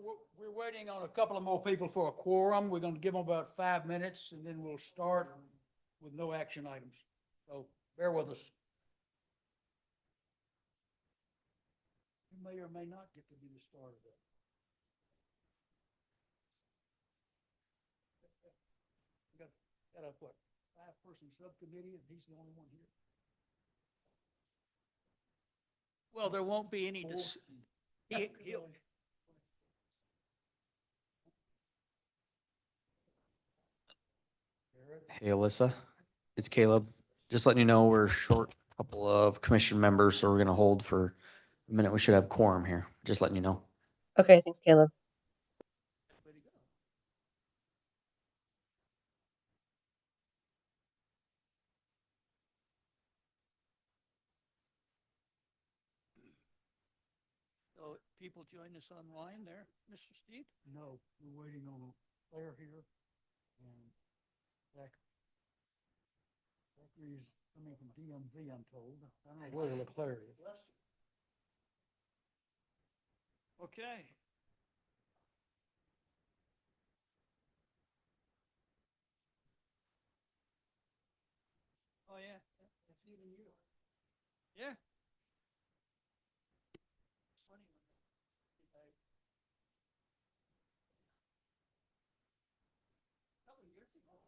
We're waiting on a couple of more people for a quorum. We're going to give them about 5 minutes, and then we'll start with no action items. So bear with us. You may or may not get to be the start of it. Got a, what, 5-person subcommittee, and he's the only one here? Well, there won't be any, Hey, Alyssa, it's Caleb. Just letting you know we're short a couple of commission members, so we're gonna hold for a minute. We should have quorum here. Just letting you know. Okay, thanks, Caleb. so people join us online there, Mr. Steve? No, we're waiting on Claire here, and Zachary's coming from DMV, I'm told. I don't know where Leclerc is. Okay. Oh, yeah, that's even you. Yeah. It's funny when a couple of years ago.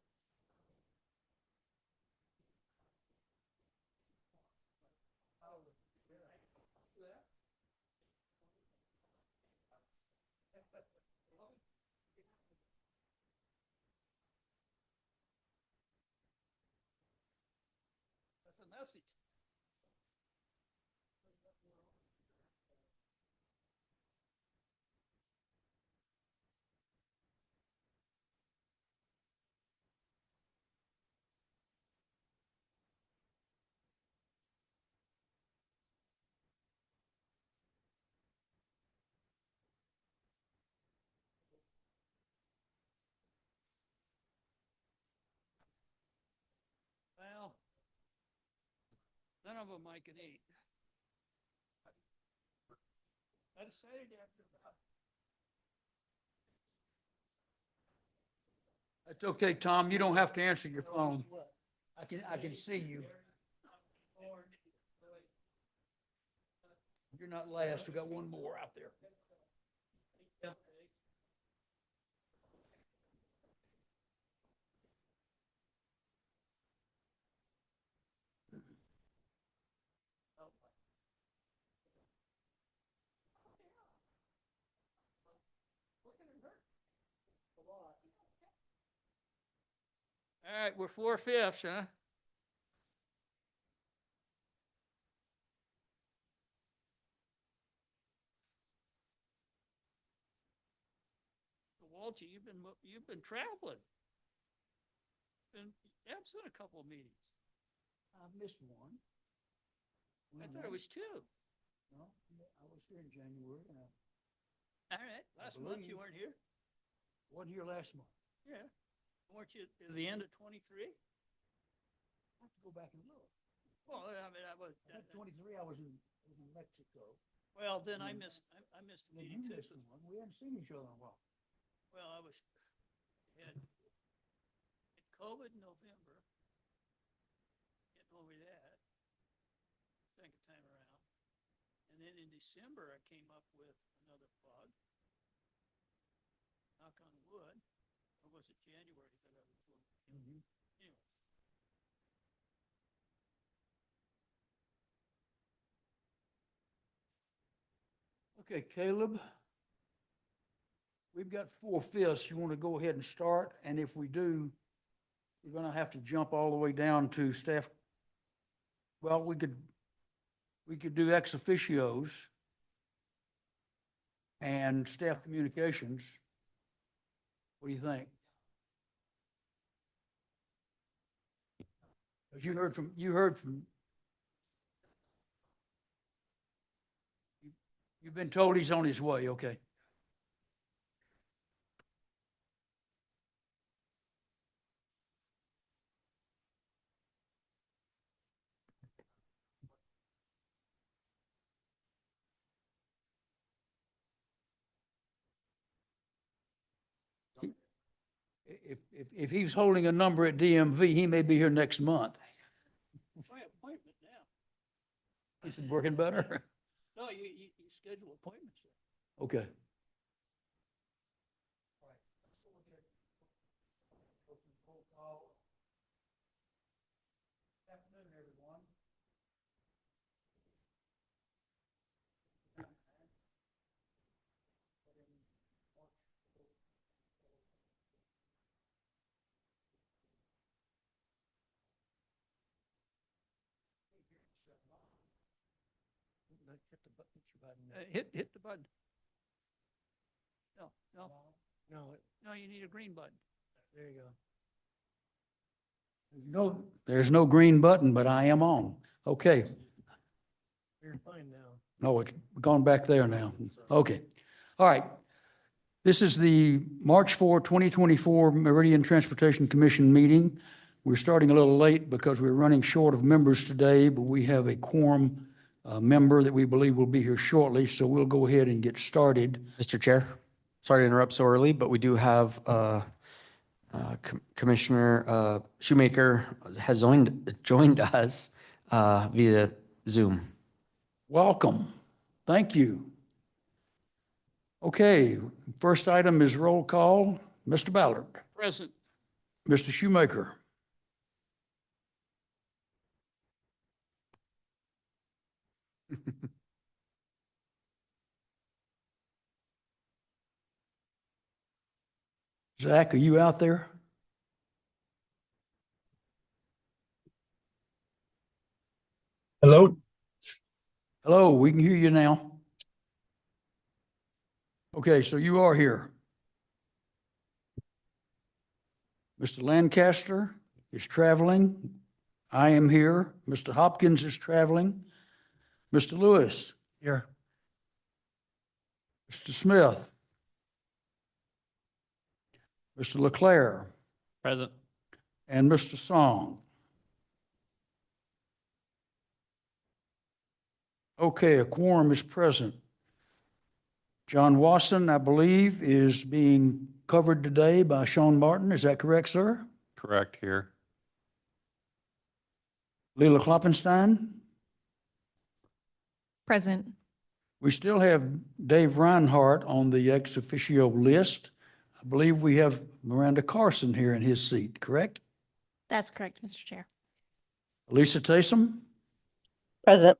That's a message. Well, none of them I can eat. I decided after about. That's okay, Tom. You don't have to answer your phone. I can see you. You're not last. We got one more out there. All right, we're 4/5, huh? So Walter, you've been traveling. Been absent a couple of meetings. I missed one. I thought it was 2. No, I was here in January, and I All right, last month you weren't here? wasn't here last month. Yeah. Weren't you at the end of 23? I have to go back and look. Well, I mean, I was. I think 23, I was in Mexico. Well, then I missed the Then meeting you too. missed one. We haven't seen each other in a while. Well, I was, had COVID in November, getting over that, second time around. And then in December, I came up with another bug. Knock on wood. Or was it January that I was looking? Anyway. Okay, Caleb. We've got 4/5. You want to go ahead and start? And if we do, we're going to have to jump all the way down to staff. Well, we could do ex officios and staff communications. What do you think? As you heard from, you've been told he's on his way, okay. If he's holding a number at DMV, he may be here next month. My appointment now. Is it working better? No, you schedule appointments. Okay. Afternoon, everyone. Hit the button. No, you need a green button. There you go. No, there's no green button, but I am on. Okay. You're fine now. No, it's gone back there now. Okay. All right. This is the March 4, 2024 Meridian Transportation Commission meeting. We're starting a little late because we're running short of members today, but we have a quorum member that we believe will be here shortly, so we'll go ahead and get started. Mr. Chair, sorry to interrupt so early, but we do have Commissioner Shoemaker has joined us via Zoom. Welcome. Thank you. Okay, first item is roll call. Mr. Ballard. Present. Mr. Shoemaker. Zach, are you out there? Hello? Hello, we can hear you now. Okay, so you are here. Mr. Lancaster is traveling. I am here. Mr. Hopkins is traveling. Mr. Lewis. Here. Mr. Smith. Mr. Leclerc. Present. And Mr. Song. Okay, a quorum is present. John Wasson, I believe, is being covered today by Sean Martin. Is that correct, sir? Correct here. Leila Klopfenstein? Present. We still have Dave Reinhardt on the ex officio list. I believe we have Miranda Carson here in his seat, correct? That's correct, Mr. Chair. Lisa Taysom? Present.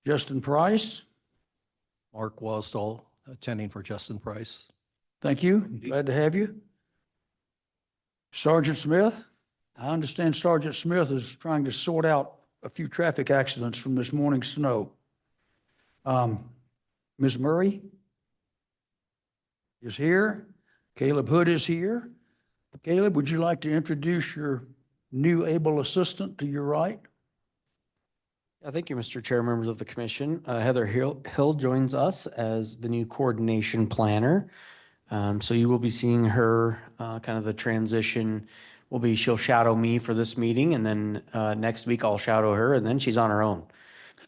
Justin Price? Mark Wasdall, attending for Justin Price. Thank you. Glad to have you. Sergeant Smith? I understand Sergeant Smith is trying to sort out a few traffic accidents from this morning's snow. Ms. Murray is here. Caleb Hood is here. Caleb, would you like to introduce your new able assistant to your right? Thank you, Mr. Chair, members of the commission. Heather Hill joins us as the new coordination planner. So you will be seeing her, kind of the transition will be, she'll shadow me for this meeting, and then next week I'll shadow her, and then she's on her own.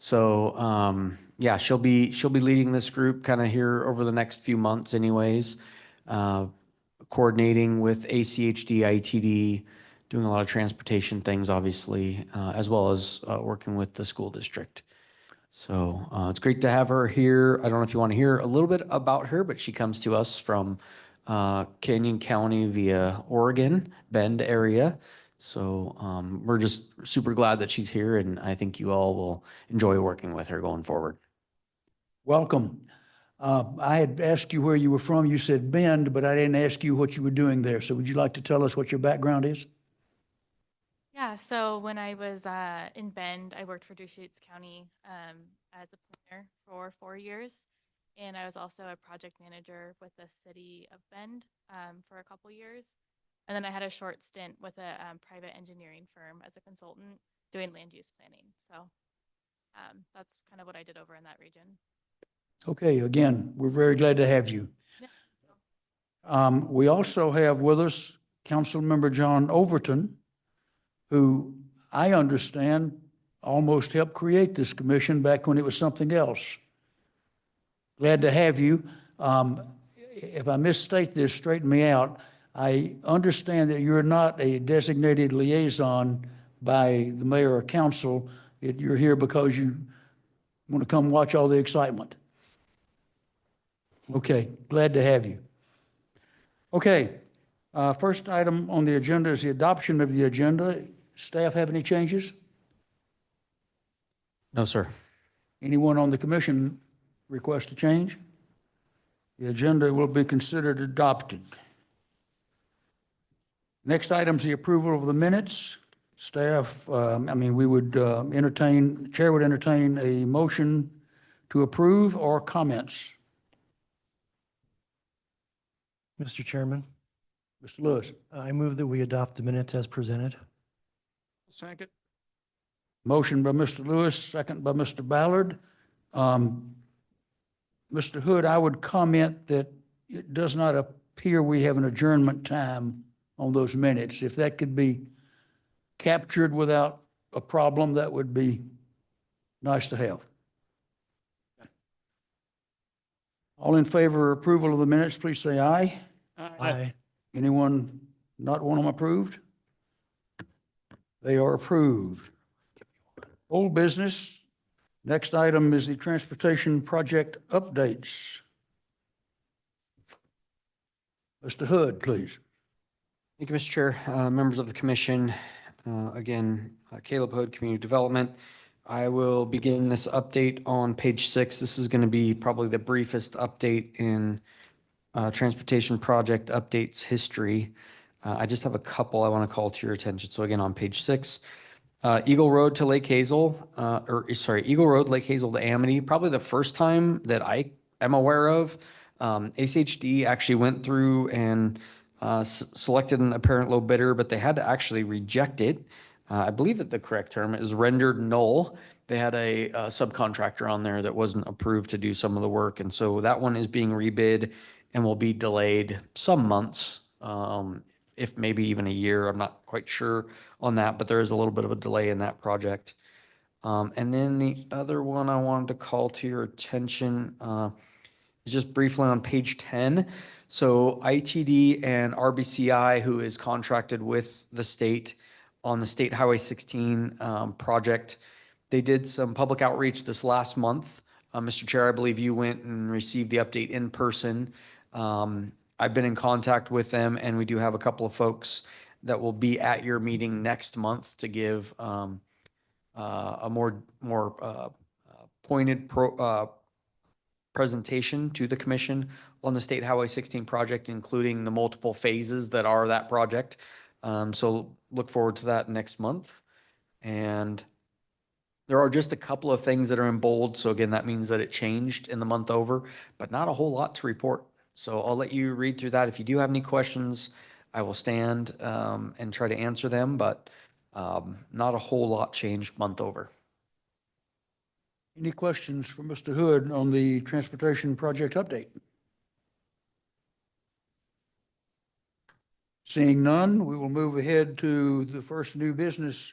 So yeah, she'll be leading this group kind of here over the next few months anyways, coordinating with ACHD, ITD, doing a lot of transportation things, obviously, as well as working with the school district. So it's great to have her here. I don't know if you want to hear a little bit about her, but she comes to us from Canyon County via Oregon, Bend area. So we're just super glad that she's here, and I think you all will enjoy working with her going forward. Welcome. I had asked you where you were from. You said Bend, but I didn't ask you what you were doing there. So would you like to tell us what your background is? Yeah, so when I was in Bend, I worked for Deschutes County as a planner for 4 years. And I was also a project manager with the city of Bend for a couple years. And then I had a short stint with a private engineering firm as a consultant doing land use planning. So that's kind of what I did over in that region. Okay, again, we're very glad to have you. Yeah. We also have with us Councilmember John Overton, who I understand almost helped create this commission back when it was something else. Glad to have you. if I misstate this, straighten me out. I understand that you're not a designated liaison by the mayor or council. You're here because you want to come watch all the excitement. Okay, glad to have you. Okay, first item on the agenda is the adoption of the agenda. Staff have any changes? No, sir. Anyone on the commission request a change? The agenda will be considered adopted. Next item is the approval of the minutes. Staff, we would Chair would entertain a motion to approve or comments. Mr. Chairman, Mr. Lewis. I move that we adopt the minutes as presented. Second. Motion by Mr. Lewis, second by Mr. Ballard. Mr. Hood, I would comment that it does not appear we have an adjournment time on those minutes. If that could be captured without a problem, that would be nice to have. All in favor of approval of the minutes, please say aye. Aye. Anyone not want them approved? They are approved. Old business. Next item is the transportation project updates. Mr. Hood, please. Thank you, Mr. Chair. Members of the commission, Caleb Hood, Community Development. I will begin this update on page 6. This is going to be probably the briefest update in transportation project updates history. I just have a couple I want to call to your attention. So again, on page 6, Eagle Road to Lake Hazel, Eagle Road, Lake Hazel to Amity, probably the first time that I am aware of. ACHD actually went through and selected an apparent low bidder, but they had to actually reject it. I believe that the correct term is rendered null. They had a subcontractor on there that wasn't approved to do some of the work. And so that one is being rebid and will be delayed some months, if maybe even a year. I'm not quite sure on that, but there is a little bit of a delay in that project. And then the other one I wanted to call to your attention is just briefly on page 10. So ITD and RBCI, who is contracted with the state on the State Highway 16 project, they did some public outreach this last month. Mr. Chair, I believe you went and received the update in person. I've been in contact with them, and we do have a couple of folks that will be at your meeting next month to give a more pointed presentation to the commission on the State Highway 16 project, including the multiple phases that are that project. So look forward to that next month. And there are just a couple of things that are in bold. So again, that means that it changed in the month over, but not a whole lot to report. So I'll let you read through that. If you do have any questions, I will stand and try to answer them, but not a whole lot changed month over. Any questions for Mr. Hood on the transportation project update? Seeing none, we will move ahead to the first new business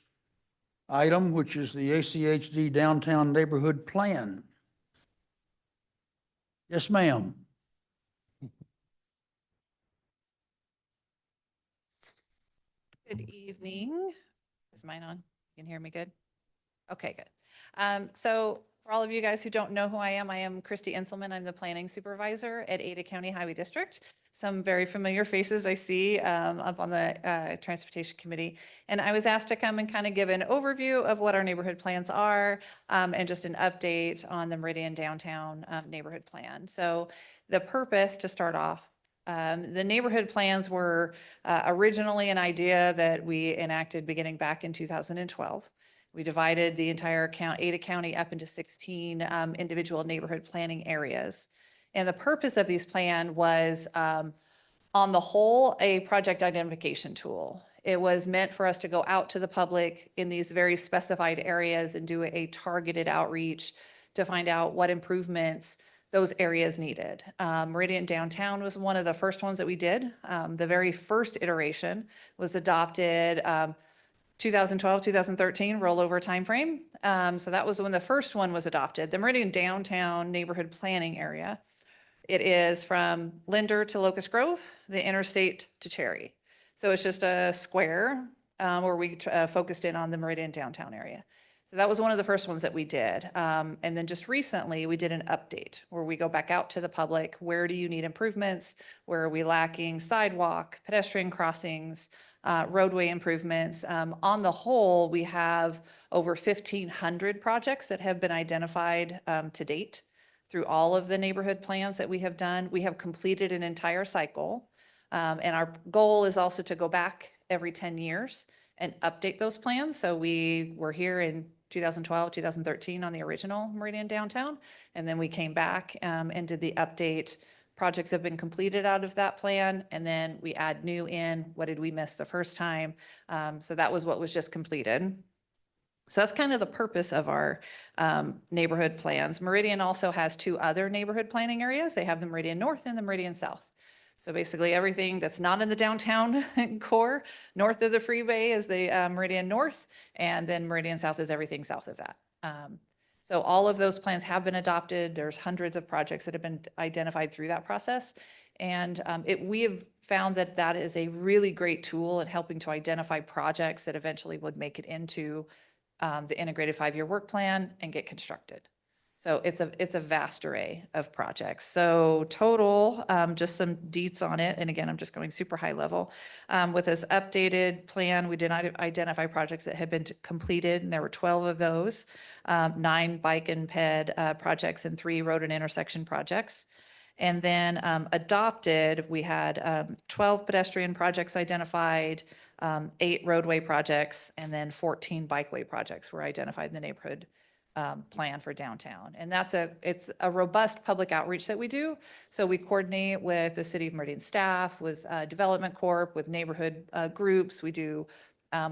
item, which is the ACHD Downtown Neighborhood Plan. Yes, ma'am. Good evening. Is mine on? You can hear me good? Okay, good. So for all of you guys who don't know who I am Christy Inselman. I'm the planning supervisor at Ada County Highway District. Some very familiar faces I see up on the Transportation Committee. And I was asked to come and kind of give an overview of what our neighborhood plans are and just an update on the Meridian Downtown Neighborhood Plan. So the purpose to start off, the neighborhood plans were originally an idea that we enacted beginning back in 2012. We divided the entire Ada County up into 16 individual neighborhood planning areas. And the purpose of these plan was, on the whole, a project identification tool. It was meant for us to go out to the public in these very specified areas and do a targeted outreach to find out what improvements those areas needed. Meridian Downtown was one of the first ones that we did. The very first iteration was adopted 2012, 2013 rollover timeframe. So that was when the first one was adopted. The Meridian Downtown Neighborhood Planning Area It is from Linder to Locust Grove, the interstate to Cherry. So it's just a square where we focused in on the Meridian downtown area. So that was one of the first ones that we did. And then just recently, we did an update where we go back out to the public. Where do you need improvements? Where are we lacking sidewalk, pedestrian crossings, roadway improvements? On the whole, we have over 1,500 projects that have been identified to date through all of the neighborhood plans that we have done. We have completed an entire cycle. And our goal is also to go back every 10 years and update those plans. So we were here in 2012, 2013 on the original Meridian downtown. And then we came back and did the update. Projects have been completed out of that plan. And then we add new in. What did we miss the first time? So that was what was just completed. So that's kind of the purpose of our neighborhood plans. Meridian also has 2 other neighborhood planning areas. They have the Meridian North and the Meridian South. So basically everything that's not in the downtown core, north of the freeway is the Meridian North, and then Meridian South is everything south of that. So all of those plans have been adopted. There's hundreds of projects that have been identified through that process. And we have found that that is a really great tool in helping to identify projects that eventually would make it into the integrated 5-year work plan and get constructed. So it's a vast array of projects. So total, just some deets on it. And again, I'm just going super high level. With this updated plan, we did not identify projects that had been completed, and there were 12 of those, 9 bike and ped projects and 3 road and intersection projects. And then adopted, we had 12 pedestrian projects identified, 8 roadway projects, and then 14 bikeway projects were identified in the neighborhood plan for downtown. And it's a robust public outreach that we do. So we coordinate with the City of Meridian staff, with Development Corp, with neighborhood groups. We do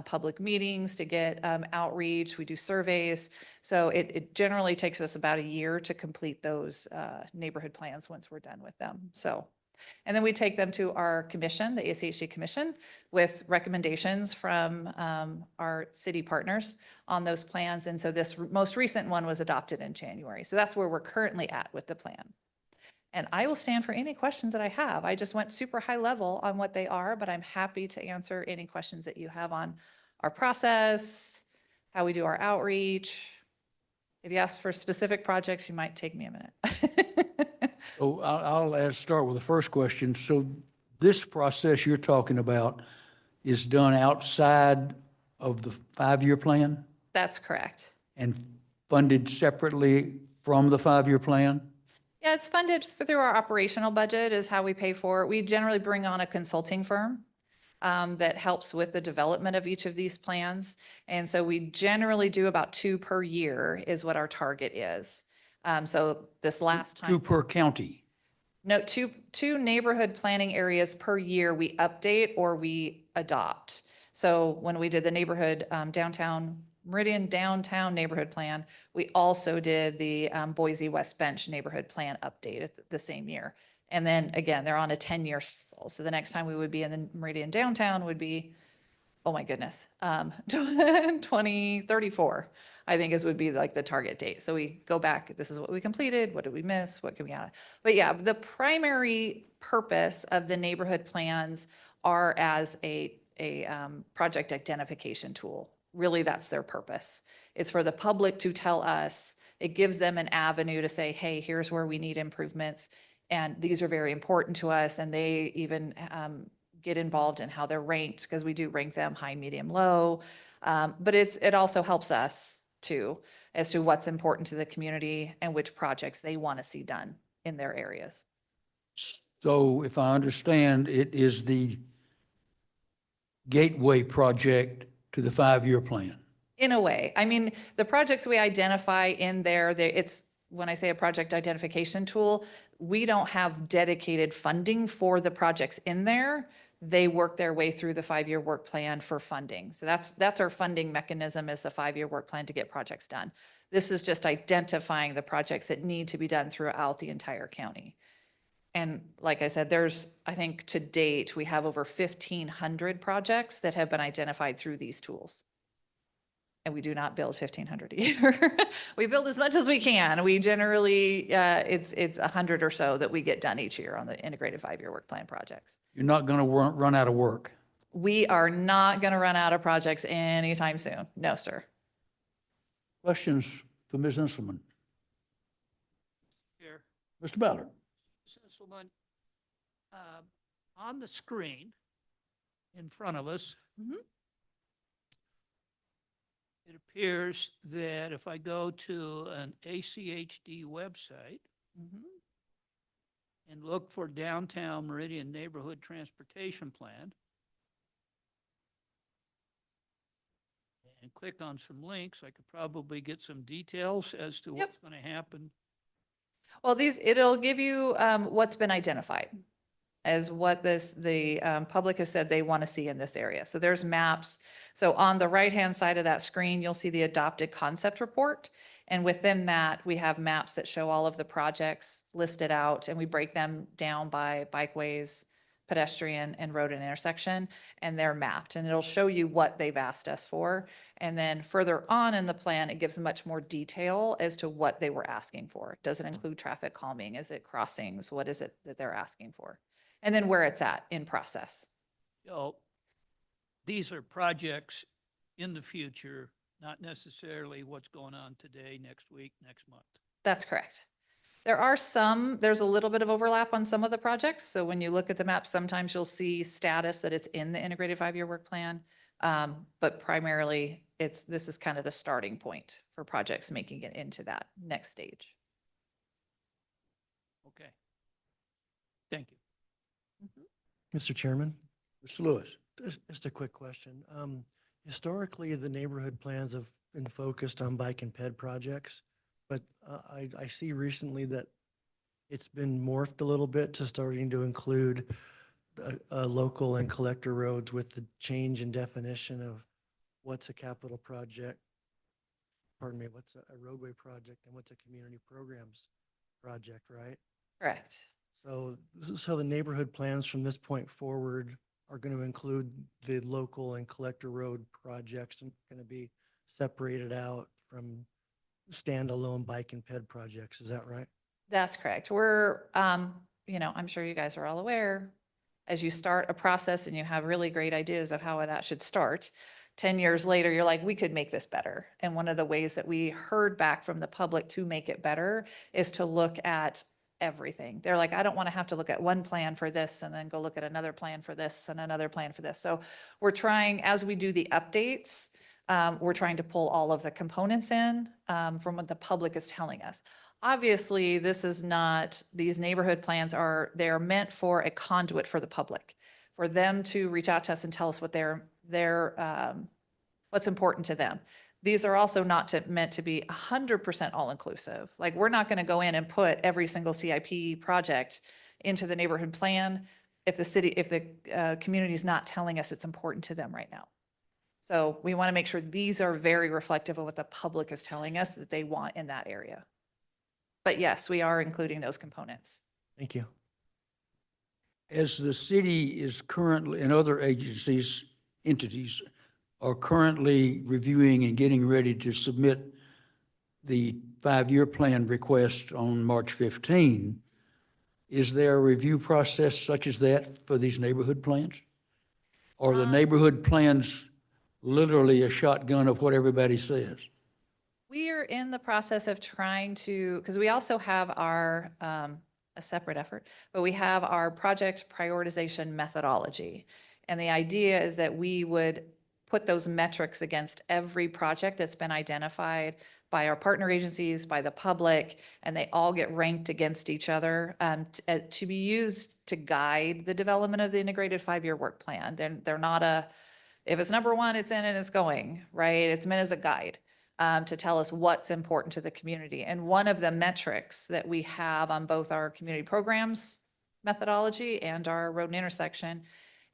public meetings to get outreach. We do surveys. So it generally takes us about a year to complete those neighborhood plans once we're done with them. So, and then we take them to our commission, the ACHD commission, with recommendations from our city partners on those plans. And so this most recent one was adopted in January. So that's where we're currently at with the plan. And I will stand for any questions that I have. I just went super high level on what they are, but I'm happy to answer any questions that you have on our process, how we do our outreach. If you ask for specific projects, you might take me a minute. So I'll start with the first question. So this process you're talking about is done outside of the 5-year plan That's correct. and funded separately from the 5-year plan? Yeah, it's funded through our operational budget is how we pay for it. We generally bring on a consulting firm that helps with the development of each of these plans. And so we generally do about 2 per year is what our target is. So this last time. 2 per county? No, two neighborhood planning areas per year we update or we adopt. So when we did the neighborhood Meridian downtown neighborhood plan, we also did the Boise West Bench neighborhood plan update at the same year. And then again, they're on a 10-year cycle. So the next time we would be in the Meridian downtown would be, oh my goodness, 2034, I think would be like the target date. So we go back, this is what we completed, what did we miss, what can we add? But yeah, the primary purpose of the neighborhood plans are as a project identification tool. Really, that's their purpose. It's for the public to tell us, it gives them an avenue to say, hey, here's where we need improvements. And these are very important to us. And they even get involved in how they're ranked, because we do rank them high, medium, low. But it also helps us too, as to what's important to the community and which projects they want to see done in their areas. So if I understand, it is the gateway project to the 5-year plan. In a way, I mean, the projects we identify in there, it's, when I say a project identification tool, we don't have dedicated funding for the projects in there. They work their way through the 5-year work plan for funding. So that's our funding mechanism, is the 5-year work plan to get projects done. This is just identifying the projects that need to be done throughout the entire county. And like I said, I think to date, we have over 1,500 projects that have been identified through these tools. And we do not build 1,500 a year. We build as much as we can. We generally, it's 100 or so that we get done each year on the integrated 5-year work plan projects. You're not going to run out of work. We are not going to run out of projects anytime soon. No, sir. Questions for Ms. Inselman? Here, Mr. Ballard? Sincelman, on the screen in front of us, Mhm. it appears that if I go to an ACHD website Mhm. and look for Downtown Meridian Neighborhood Transportation Plan and click on some links, I could probably get some details as to Yep. what's going to happen. Well, it'll give you what's been identified as what the public has said they want to see in this area. So there's maps. So on the right-hand side of that screen, you'll see the adopted concept report. And within that, we have maps that show all of the projects listed out, and we break them down by bikeways, pedestrian, and road and intersection, and they're mapped. And it'll show you what they've asked us for. And then further on in the plan, it gives much more detail as to what they were asking for. Does it include traffic calming? Is it crossings? What is it that they're asking for? And then where it's at in process. You know, these are projects in the future, not necessarily what's going on today, next week, next month. That's correct. There's a little bit of overlap on some of the projects. So when you look at the map, sometimes you'll see status that it's in the integrated 5-year work plan. But primarily this is kind of the starting point for projects making it into that next stage. Okay. Thank you. Mr. Chairman, Mr. Lewis? just a quick question. Historically, the neighborhood plans have been focused on bike and ped projects, but I see recently that it's been morphed a little bit to starting to include local and collector roads with the change in definition of what's a capital project, what's a roadway project and what's a community programs project, right? Correct. So the neighborhood plans from this point forward are going to include the local and collector road projects and going to be separated out from standalone bike and ped projects. Is that right? That's correct. We're, I'm sure you guys are all aware, as you start a process and you have really great ideas of how that should start, 10 years later, you're like, we could make this better. And one of the ways that we heard back from the public to make it better is to look at everything. They're like, I don't want to have to look at one plan for this and then go look at another plan for this and another plan for this. So we're trying, as we do the updates, we're trying to pull all of the components in from what the public is telling us. Obviously, these neighborhood plans they're meant for a conduit for the public, for them to reach out to us and tell us what what's important to them. These are also not meant to be 100% all-inclusive. Like, we're not going to go in and put every single CIP project into the neighborhood plan if the community is not telling us it's important to them right now. So we want to make sure these are very reflective of what the public is telling us that they want in that area. But yes, we are including those components. Thank you. As the city is currently, and other agencies, entities, are currently reviewing and getting ready to submit the 5-year plan request on March 15, is there a review process such as that for these neighborhood plans? Or the neighborhood plans literally a shotgun of what everybody says? We are in the process of trying to, because we also have our, a separate effort, but we have our project prioritization methodology. And the idea is that we would put those metrics against every project that's been identified by our partner agencies, by the public, and they all get ranked against each other to be used to guide the development of the integrated 5-year work plan. They're not if it's number one, it's in and it's going, right? It's meant as a guide to tell us what's important to the community. And one of the metrics that we have on both our community programs methodology and our road and intersection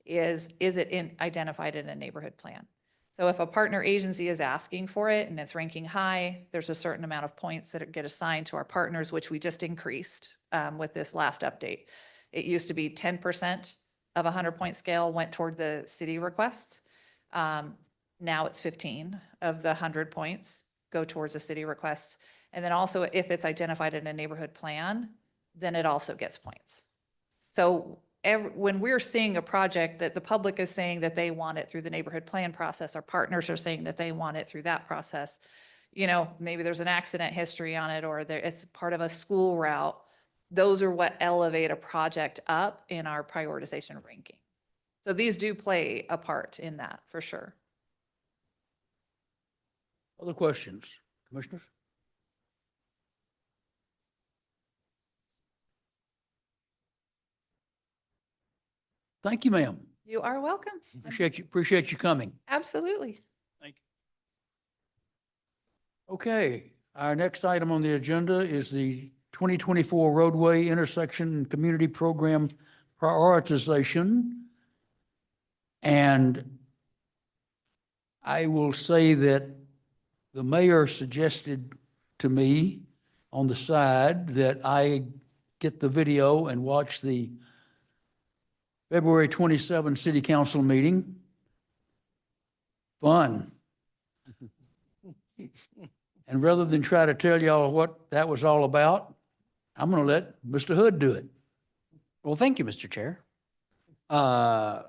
is it identified in a neighborhood plan? So if a partner agency is asking for it and it's ranking high, there's a certain amount of points that get assigned to our partners, which we just increased with this last update. It used to be 10% of a 100-point scale went toward the city requests. Now it's 15 of the 100 points go towards a city request. And then also if it's identified in a neighborhood plan, then it also gets points. So when we're seeing a project that the public is saying that they want it through the neighborhood plan process, our partners are saying that they want it through that process, you know, maybe there's an accident history on it or it's part of a school route. Those are what elevate a project up in our prioritization ranking. So these do play a part in that for sure. Other questions, commissioners? Thank you, ma'am. You are welcome. Appreciate you coming. Absolutely. Thank you. Okay, our next item on the agenda is the 2024 roadway intersection and community program prioritization. And I will say that the mayor suggested to me on the side that I get the video and watch the February 27 city council meeting. Fun. And rather than try to tell y'all what that was all about, I'm going to let Mr. Hood do it. Well, thank you, Mr. Chair. And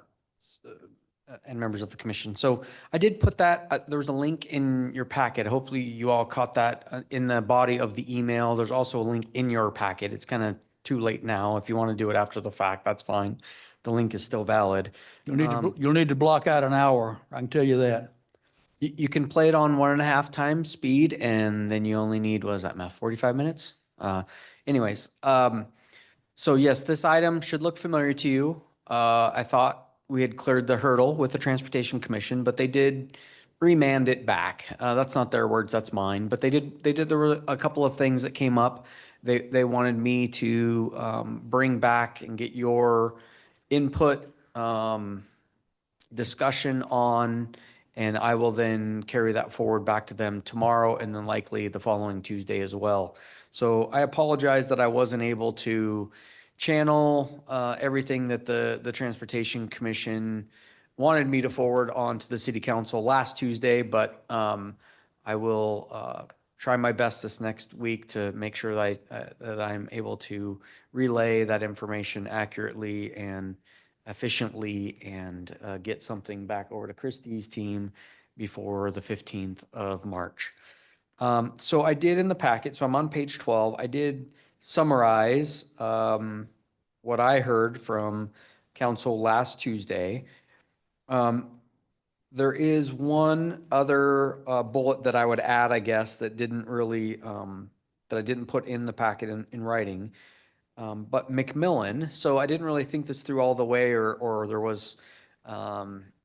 members of the commission. So I did put that, there was a link in your packet. Hopefully you all caught that in the body of the email. There's also a link in your packet. It's kind of too late now. If you want to do it after the fact, that's fine. The link is still valid. You'll need to block out an hour. I can tell you that. You can play it on 1.5 times speed, and then you only need, what is that math, 45 minutes? Anyways, so yes, this item should look familiar to you. I thought we had cleared the hurdle with the Transportation Commission, but they did remand it back. That's not their words, that's mine. But there were a couple of things that came up. They wanted me to bring back and get your input, discussion on, and I will then carry that forward back to them tomorrow and then likely the following Tuesday as well. So I apologize that I wasn't able to channel everything that the Transportation Commission wanted me to forward on to the City Council last Tuesday, but I will try my best this next week to make sure that I'm able to relay that information accurately and efficiently and get something back over to Christie's team before the 15th of March. So I did in the packet, so I'm on page 12, I did summarize what I heard from council last Tuesday. There is one other bullet that I would add, I guess, that didn't really, that I didn't put in the packet in writing. But McMillan, so I didn't really think this through all the way, or there was,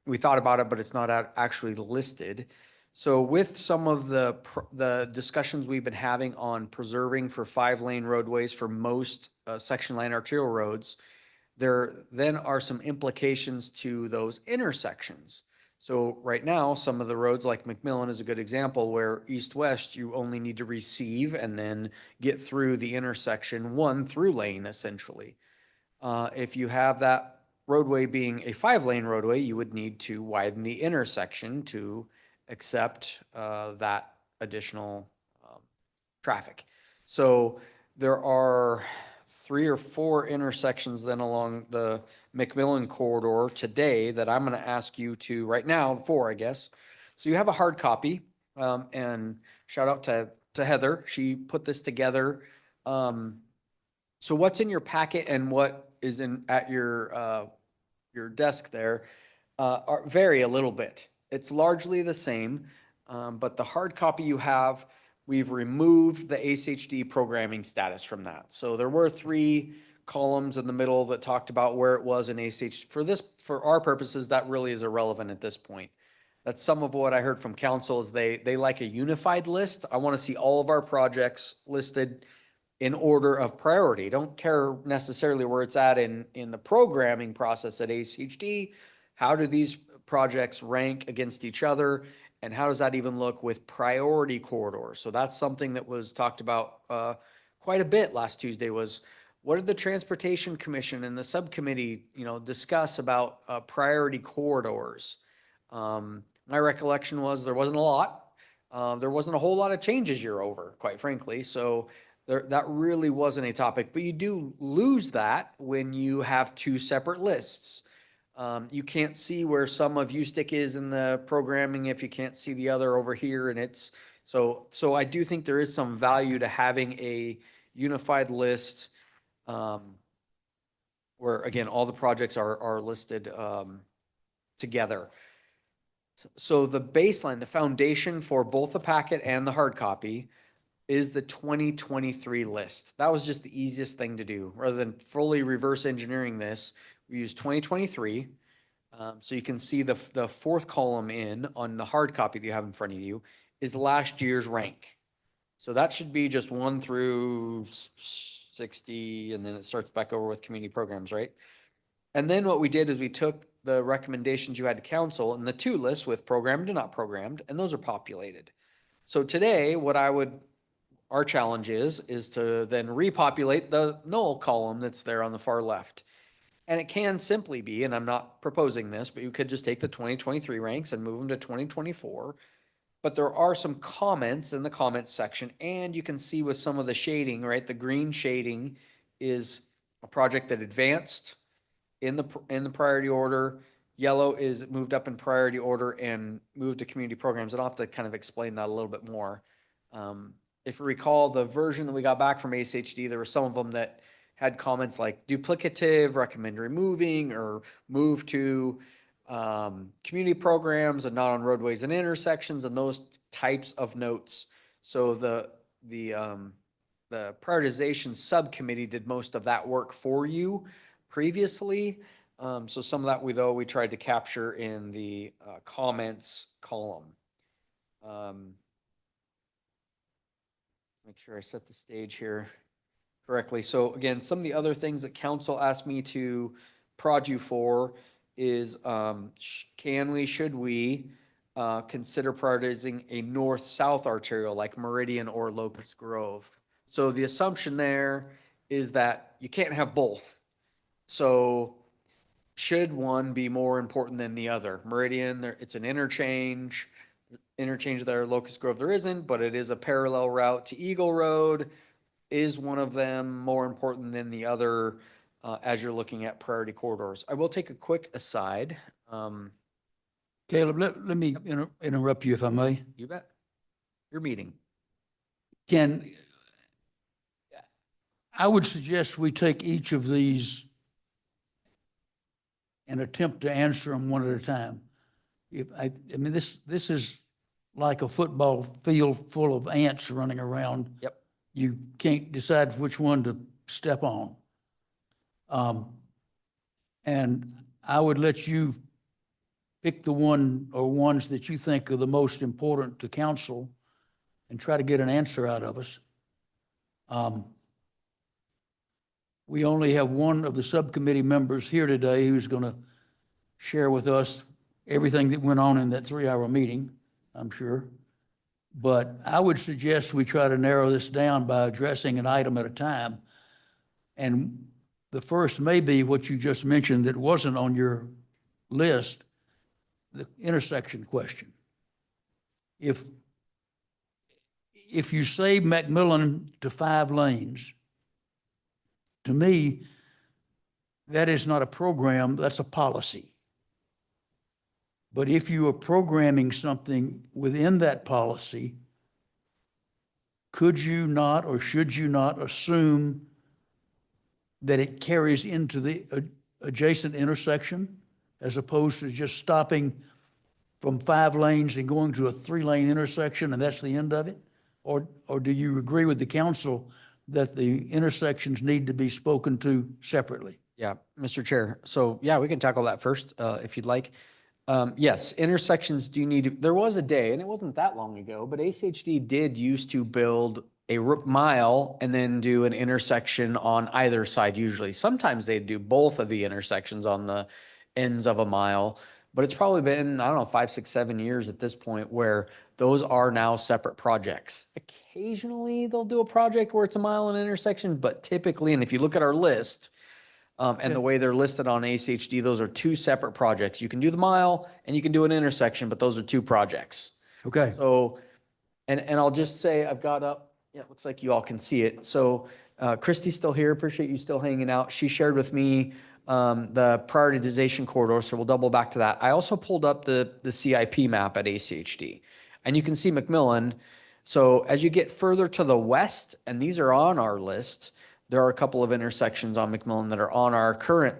we thought about it, but it's not actually listed. So with some of the discussions we've been having on preserving for 5-lane roadways for most section line arterial roads, there then are some implications to those intersections. So right now, some of the roads like McMillan is a good example where east-west, you only need to receive and then get through the intersection 1 through lane essentially. If you have that roadway being a 5-lane roadway, you would need to widen the intersection to accept that additional traffic. So there are 3 or 4 intersections then along the McMillan corridor today that I'm going to ask you to, right now, 4, I guess. So you have a hard copy, and shout out to Heather. She put this together. So what's in your packet and what is at your desk there vary a little bit. It's largely the same, but the hard copy you have, we've removed the ACHD programming status from that. So there were 3 columns in the middle that talked about where it was in ACHD. For our purposes, that really is irrelevant at this point. That's some of what I heard from council is they like a unified list. I want to see all of our projects listed in order of priority. Don't care necessarily where it's at in the programming process at ACHD. How do these projects rank against each other? And how does that even look with priority corridors? So that's something that was talked about quite a bit last Tuesday was what did the Transportation Commission and the subcommittee, discuss about priority corridors? Not my recollection was there wasn't a lot. There wasn't a whole lot of changes year over, quite frankly. So that really wasn't a topic, but you do lose that when you have two separate lists. You can't see where some of USTIC is in the programming if you can't see the other over here. And it's, so I do think there is some value to having a unified list, where again, all the projects are listed, together. So the baseline, the foundation for both the packet and the hard copy is the 2023 list. That was just the easiest thing to do. Rather than fully reverse engineering this, we use 2023. So you can see the fourth column in on the hard copy that you have in front of you is last year's rank. So that should be just 1 through 60, and then it starts back over with community programs, right? And then what we did is we took the recommendations you had to council and the two lists with programmed and not programmed, and those are populated. So today, our challenge is to then repopulate the null column that's there on the far left. And it can simply be, and I'm not proposing this, but you could just take the 2023 ranks and move them to 2024. But there are some comments in the comments section, and you can see with some of the shading, right? The green shading is a project that advanced in the priority order. Yellow is moved up in priority order and moved to community programs. And I'll have to kind of explain that a little bit more. If you recall the version that we got back from ASHD, there were some of them that had comments like duplicative, recommend removing, or move to community programs and not on roadways and intersections, and those types of notes. So the prioritization subcommittee did most of that work for you previously. So some of that we tried to capture in the comments column. Make sure I set the stage here correctly. So again, some of the other things that council asked me to prod you for is, should we consider prioritizing a north-south arterial like Meridian or Locust Grove? So the assumption there is that you can't have both. So should one be more important than the other? Meridian, it's an interchange there. Locust Grove there isn't, but it is a parallel route to Eagle Road. Is one of them more important than the other as you're looking at priority corridors? I will take a quick aside. Caleb, let me interrupt you if I may. You bet. Your meeting. I would suggest we take each of these and attempt to answer them one at a time. I mean, this is like a football field full of ants running around. Yep. You can't decide which one to step on. And I would let you pick the one or ones that you think are the most important to council and try to get an answer out of us. We only have one of the subcommittee members here today who's going to share with us everything that went on in that 3-hour meeting, I'm sure. But I would suggest we try to narrow this down by addressing an item at a time. And the first may be what you just mentioned that wasn't on your list, the intersection question. If you say Macmillan to 5 lanes, to me, that is not a program, that's a policy. But if you are programming something within that policy, could you not or should you not assume that it carries into the adjacent intersection as opposed to just stopping from 5 lanes and going to a 3-lane intersection and that's the end of it? Or do you agree with the council that the intersections need to be spoken to separately? Yeah, Mr. Chair. So yeah, we can tackle that first if you'd like. Yes, intersections do need, there was a day, and it wasn't that long ago, but ACHD did used to build a mile and then do an intersection on either side usually. Sometimes they'd do both of the intersections on the ends of a mile, but it's probably been, I don't know, 5, 6, 7 years at this point where those are now separate projects. Occasionally they'll do a project where it's a mile an intersection, but typically, and if you look at our list, And the way they're listed on ACHD, those are two separate projects. You can do the mile and you can do an intersection, but those are two projects. Okay. So, and I'll just say, I've got up, yeah, it looks like you all can see it. So Christy's still here. Appreciate you still hanging out. She shared with me the prioritization corridor, so we'll double back to that. I also pulled up the CIP map at ACHD, and you can see McMillan. So as you get further to the west, and these are on our list, there are a couple of intersections on McMillan that are on our current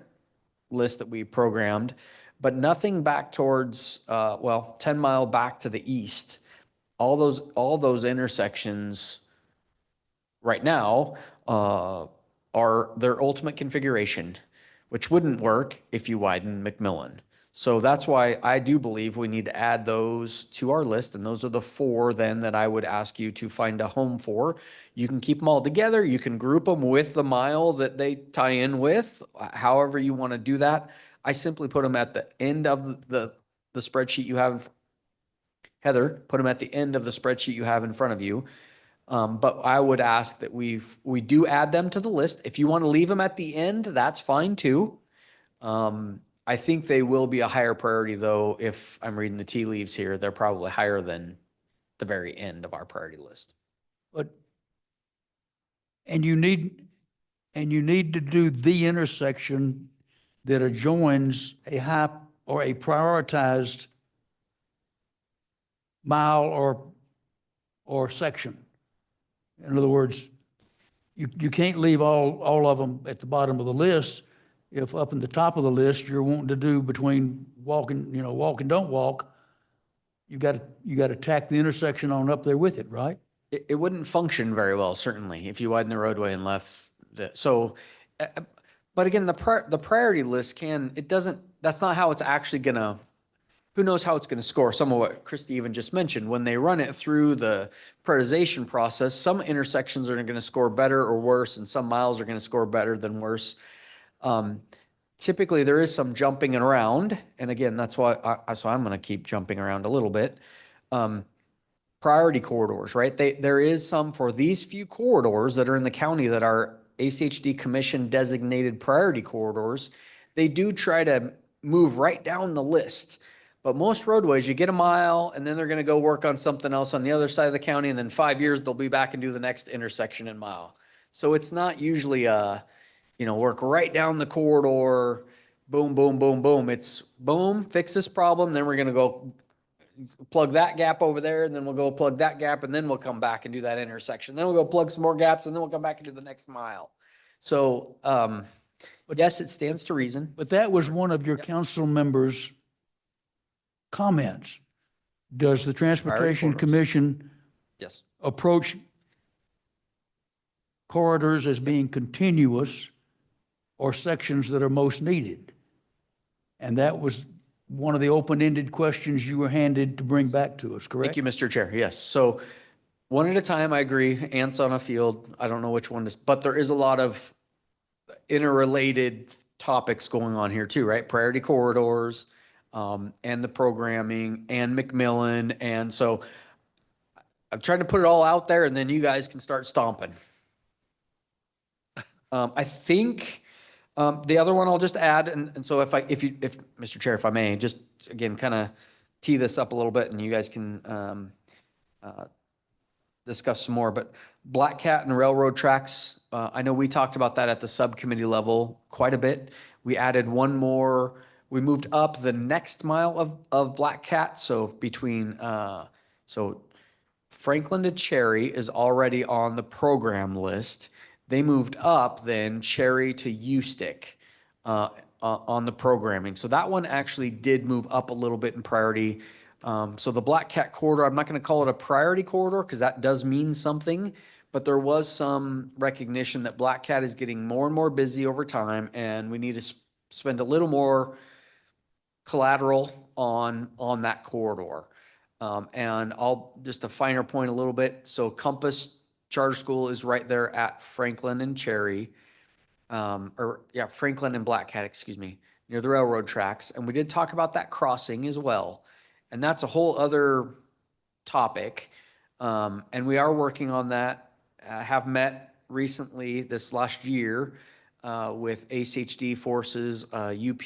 list that we programmed, but nothing back towards, 10 Mile back to the east. All those intersections right now are their ultimate configuration, which wouldn't work if you widen McMillan. So that's why I do believe we need to add those to our list, and those are the 4 then that I would ask you to find a home for. You can keep them all together. You can group them with the mile that they tie in with, however you want to do that. I simply put them at the end of the spreadsheet you have. Heather, put them at the end of the spreadsheet you have in front of you. But I would ask that we do add them to the list. If you want to leave them at the end, that's fine too. I think they will be a higher priority though. If I'm reading the tea leaves here, they're probably higher than the very end of our priority list. But, and you need to do the intersection that adjoins a high or a prioritized mile or section. In other words, you can't leave all of them at the bottom of the list if up in the top of the list you're wanting to do between walk and don't walk. You got to tack the intersection on up there with it, right? It wouldn't function very well, certainly, if you widen the roadway and left but again, the priority list that's not how it's actually gonna, who knows how it's gonna score. Some of what Christy even just mentioned, when they run it through the prioritization process, some intersections are gonna score better or worse, and some miles are gonna score better than worse. Typically there is some jumping around, and again, that's why so I'm gonna keep jumping around a little bit. Priority corridors, right? There is some for these few corridors that are in the county that are ACHD Commission designated priority corridors. They do try to move right down the list. But most roadways, you get a mile and then they're going to go work on something else on the other side of the county. And then 5 years, they'll be back and do the next intersection and mile. So it's not usually work right down the corridor, boom, boom, boom, boom. It's boom, fix this problem. Then we're going to go plug that gap over there, and then we'll go plug that gap, and then we'll come back and do that intersection. Then we'll go plug some more gaps, and then we'll come back and do the next mile. So, but yes, it stands to reason. But that was one of your council members' comments. Does the Transportation corridors. Commission Yes. approach corridors as being continuous or sections that are most needed? And that was one of the open-ended questions you were handed to bring back to us, correct? Thank you, Mr. Chair. Yes. So one at a time, I agree. Ants on a field. I don't know which one but there is a lot of interrelated topics going on here too, right? Priority corridors, and the programming and McMillan. And so I'm trying to put it all out there, and then you guys can start stomping. I think the other one I'll just add, and so if Mr. Chair, if I may, just again, kind of tee this up a little bit, and you guys can discuss some more, but Black Cat and railroad tracks, I know we talked about that at the subcommittee level quite a bit. We added one more, we moved up the next mile of Black Cat, so between, so Franklin to Cherry is already on the program list. They moved up then Cherry to Ustick on the programming. So that one actually did move up a little bit in priority. So the Black Cat corridor, I'm not going to call it a priority corridor because that does mean something, but there was some recognition that Black Cat is getting more and more busy over time, and we need to spend a little more collateral on that corridor. And I'll just a finer point a little bit. So Compass Charter School is right there at Franklin and Cherry, Franklin and Black Cat, excuse me, near the railroad tracks. And we did talk about that crossing as well. And that's a whole other topic. And we are working on that, have met recently this last year with ACHD forces, UP,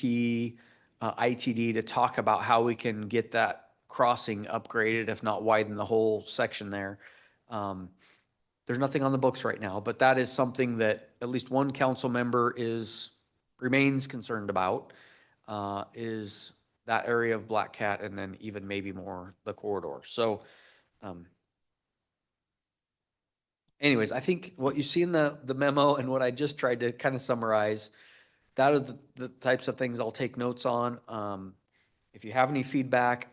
ITD to talk about how we can get that crossing upgraded, if not widen the whole section there. There's nothing on the books right now, but that is something that at least one council member remains concerned about, is that area of Black Cat and then even maybe more the corridor. So, anyways, I think what you see in the memo and what I just tried to kind of summarize, that are the types of things I'll take notes on. If you have any feedback,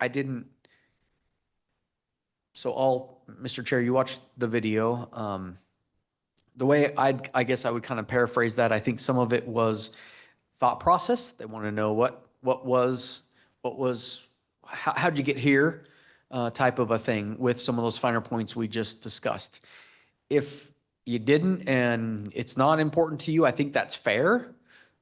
Mr. Chair, you watched the video. The way I guess I would kind of paraphrase that, I think some of it was thought process. They want to know how'd you get here, type of a thing with some of those finer points we just discussed. If you didn't and it's not important to you, I think that's fair.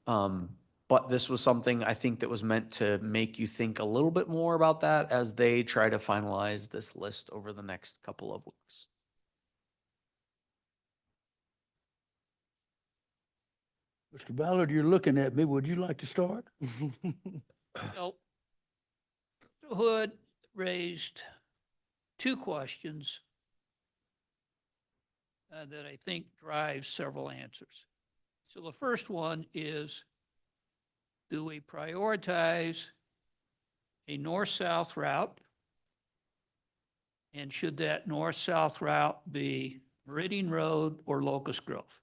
But this was something I think that was meant to make you think a little bit more about that as they try to finalize this list over the next couple of weeks. Mr. Ballard, you're looking at me. Would you like to start? So, Mr. Hood raised two questions that I think drive several answers. So the first one is, do we prioritize a north-south route? And should that north-south route be Meridian Road or Locust Grove?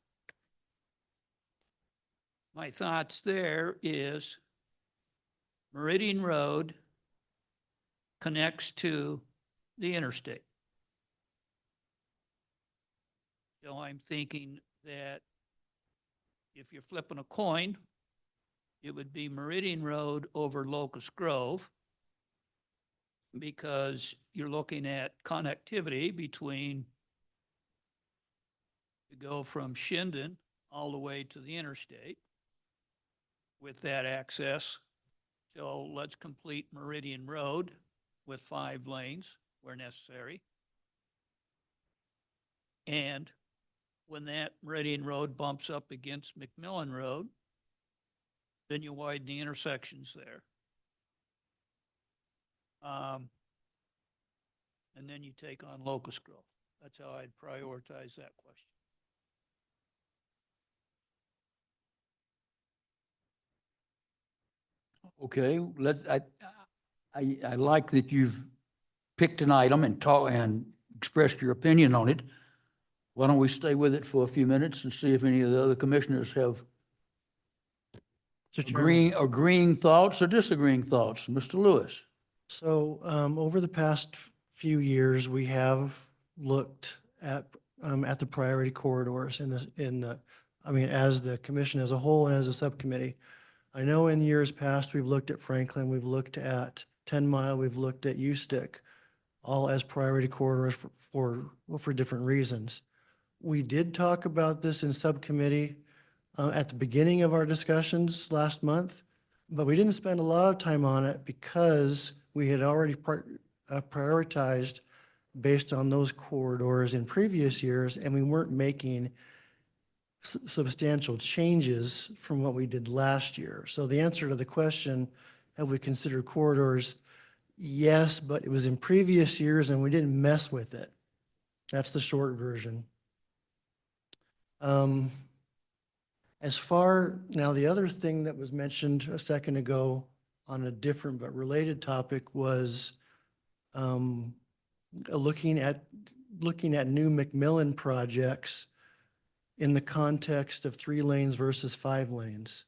My thoughts there is Meridian Road connects to the interstate. So I'm thinking that if you're flipping a coin, it would be Meridian Road over Locust Grove, because you're looking at connectivity between, you go from Shindon all the way to the interstate with that access. So let's complete Meridian Road with 5 lanes where necessary. And when that Meridian Road bumps up against McMillan Road, then you widen the intersections there. And then you take on Locust Grove. That's how I'd prioritize that question. Okay, I like that you've picked an item and expressed your opinion on it. Why don't we stay with it for a few minutes and see if any of the other commissioners have Mr. Chairman. agreeing thoughts or disagreeing thoughts? Mr. Lewis? So over the past few years, we have looked at the priority corridors as the commission as a whole and as a subcommittee. I know in years past, we've looked at Franklin, we've looked at 10 Mile, we've looked at USTIC, all as priority corridors for different reasons. We did talk about this in subcommittee at the beginning of our discussions last month, but we didn't spend a lot of time on it because we had already prioritized based on those corridors in previous years, and we weren't making substantial changes from what we did last year. So the answer to the question, have we considered corridors? Yes, but it was in previous years and we didn't mess with it. That's the short version. Now the other thing that was mentioned a second ago on a different but related topic was looking at new McMillan projects in the context of 3 lanes versus 5 lanes.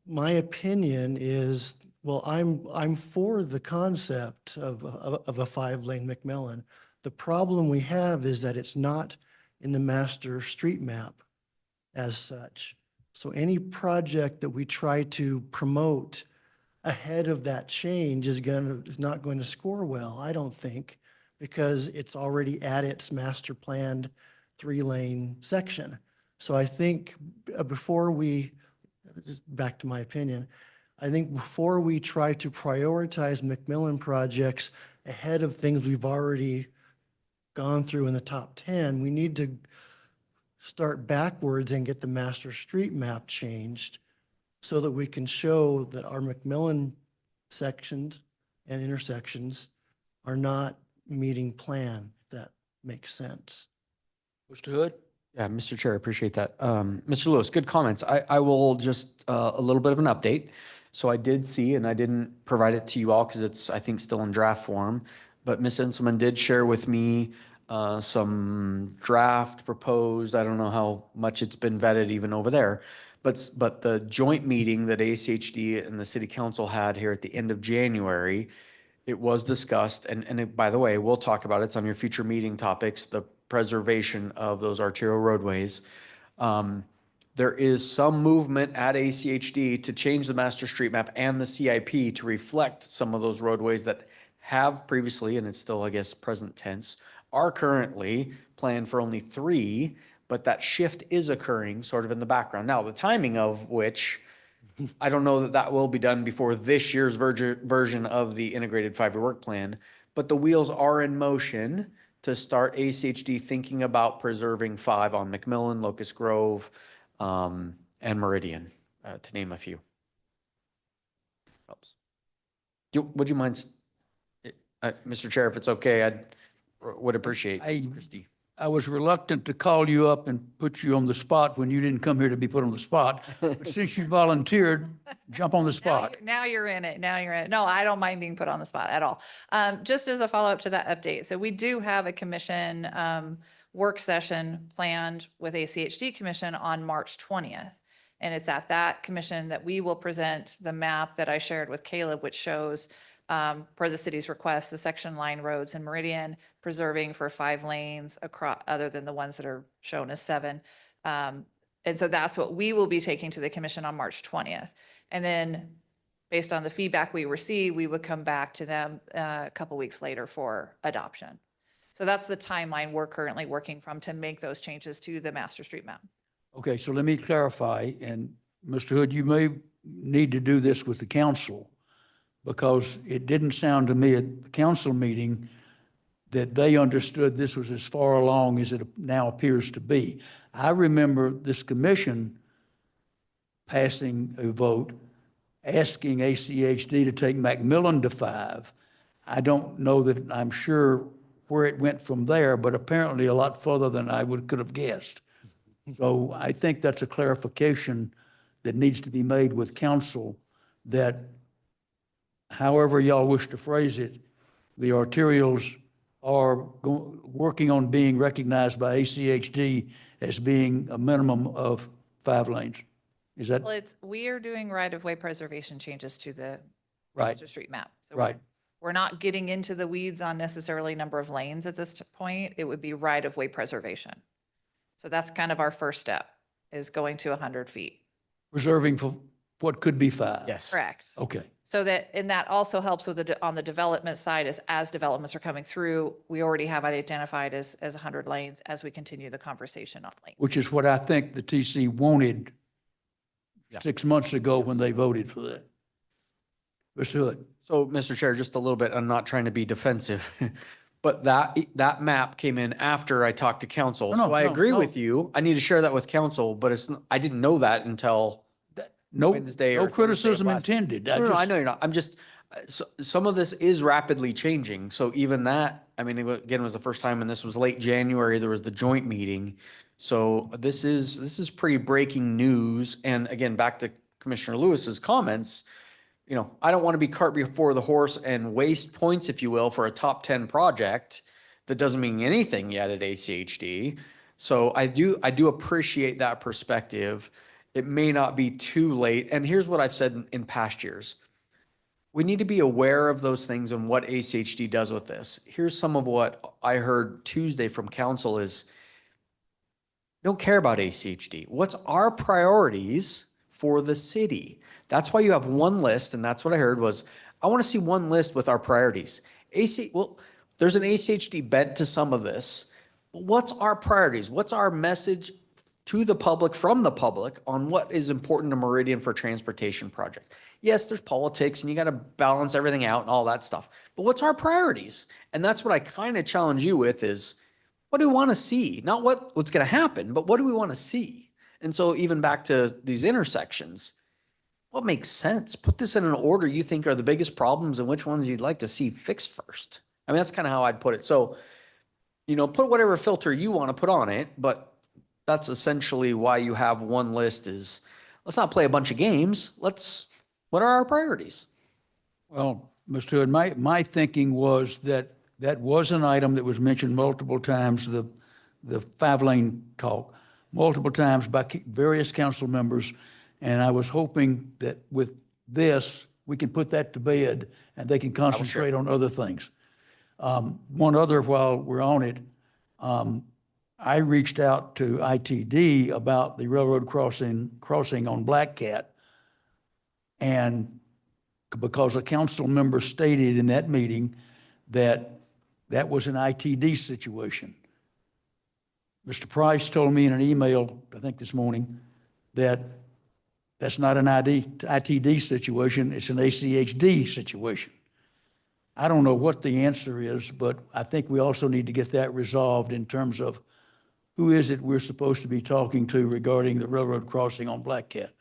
My opinion is, well, I'm for the concept of a 5-lane McMillan. The problem we have is that it's not in the master street map as such. So any project that we try to promote ahead of that change is not going to score well, I don't think, because it's already at its master planned 3-lane section. So I think just back to my opinion, I think before we try to prioritize McMillan projects ahead of things we've already gone through in the top 10, we need to start backwards and get the master street map changed so that we can show that our McMillan sections and intersections are not meeting plan, if that makes sense. Mr. Hood? Yeah, Mr. Chair, I appreciate that. Mr. Lewis, good comments. I will just, a little bit of an update. So I did see, and I didn't provide it to you all because it's, I think, still in draft form, but Ms. Inselman did share with me some draft proposed, I don't know how much it's been vetted even over there, but the joint meeting that ACHD and the city council had here at the end of January, it was discussed, by the way, we'll talk about it, it's on your future meeting topics, the preservation of those arterial roadways. There is some movement at ACHD to change the master street map and the CIP to reflect some of those roadways that have previously, and it's still, I guess, present tense, are currently planned for only 3, but that shift is occurring sort of in the background. Now, the timing of which, I don't know that that will be done before this year's version of the integrated 5-year work plan, but the wheels are in motion to start ACHD thinking about preserving 5 on McMillan, Locust Grove, and Meridian, to name a few. Helps. Would you mind, Mr. Chair, if it's okay, would appreciate Christie. I was reluctant to call you up and put you on the spot when you didn't come here to be put on the spot. But since you volunteered, jump on the spot. Now you're in it. Now you're in it. No, I don't mind being put on the spot at all. Just as a follow-up to that update. So we do have a commission work session planned with ACHD Commission on March 20th. And it's at that commission that we will present the map that I shared with Caleb, which shows per the city's request, the section line roads in Meridian, preserving for 5 lanes across, other than the ones that are shown as 7. And so that's what we will be taking to the commission on March 20th. And then based on the feedback we receive, we would come back to them a couple weeks later for adoption. So that's the timeline we're currently working from to make those changes to the master street map. Okay, so let me clarify, and Mr. Hood, you may need to do this with the council, because it didn't sound to me at the council meeting that they understood this was as far along as it now appears to be. I remember this commission passing a vote asking ACHD to take McMillan to 5. I don't know that I'm sure where it went from there, but apparently a lot further than I could have guessed. So I think that's a clarification that needs to be made with council, that however y'all wish to phrase it, the arterials are working on being recognized by ACHD as being a minimum of 5 lanes. Is that Well, we are doing right-of-way preservation changes to the right? master street map. So Right. we're not getting into the weeds on necessarily number of lanes at this point. It would be right-of-way preservation. So that's kind of our first step, is going to 100 feet. Reserving for what could be 5. Yes. Correct. Okay. So that, and that also helps with on the development side, as developments are coming through, we already have it identified as 100 lanes as we continue the conversation on lane. Which is what I think the TC wanted 6 months ago when they voted for that. Mr. Hood. So, Mr. Chair, just a little bit, I'm not trying to be defensive, but that map came in after I talked to council. No, So I no, agree no. with you. I need to share that with council, but I didn't know that until No, Wednesday or no Thursday of criticism last- intended. No, I know you're not. I'm just, some of this is rapidly changing. So even that, I mean, again, was the first time, and this was late January, there was the joint meeting. So this is pretty breaking news. And again, back to Commissioner Lewis's comments, you know, I don't want to be cart before the horse and waste points, if you will, for a top 10 project that doesn't mean anything yet at ACHD. So I do appreciate that perspective. It may not be too late. And here's what I've said in past years. We need to be aware of those things and what ACHD does with this. Here's some of what I heard Tuesday from council is, don't care about ACHD. What's our priorities for the city? That's why you have one list, and that's what I heard was, I want to see one list with our priorities. Well, there's an ACHD bent to some of this. What's our priorities? What's our message to the public, from the public, on what is important to Meridian for transportation projects? Yes, there's politics and you got to balance everything out and all that stuff, but what's our priorities? And that's what I kind of challenge you with is, what do we want to see? Not what's going to happen, but what do we want to see? And so even back to these intersections, what makes sense? Put this in an order you think are the biggest problems and which ones you'd like to see fixed first. I mean, that's kind of how I'd put it. So, put whatever filter you want to put on it, but that's essentially why you have one list is let's not play a bunch of games. What are our priorities? Well, Mr. Hood, my thinking was that was an item that was mentioned multiple times, the 5-lane talk, multiple times by various council members. And I was hoping that with this, we can put that to bed and they can concentrate on other things. One other, while we're on it, I reached out to ITD about the railroad crossing on Black Cat. And because a council member stated in that meeting that that was an ITD situation. Mr. Price told me in an email, I think this morning, that that's not an ITD situation, it's an ACHD situation. I don't know what the answer is, but I think we also need to get that resolved in terms of who is it we're supposed to be talking to regarding the railroad crossing on Black Cat.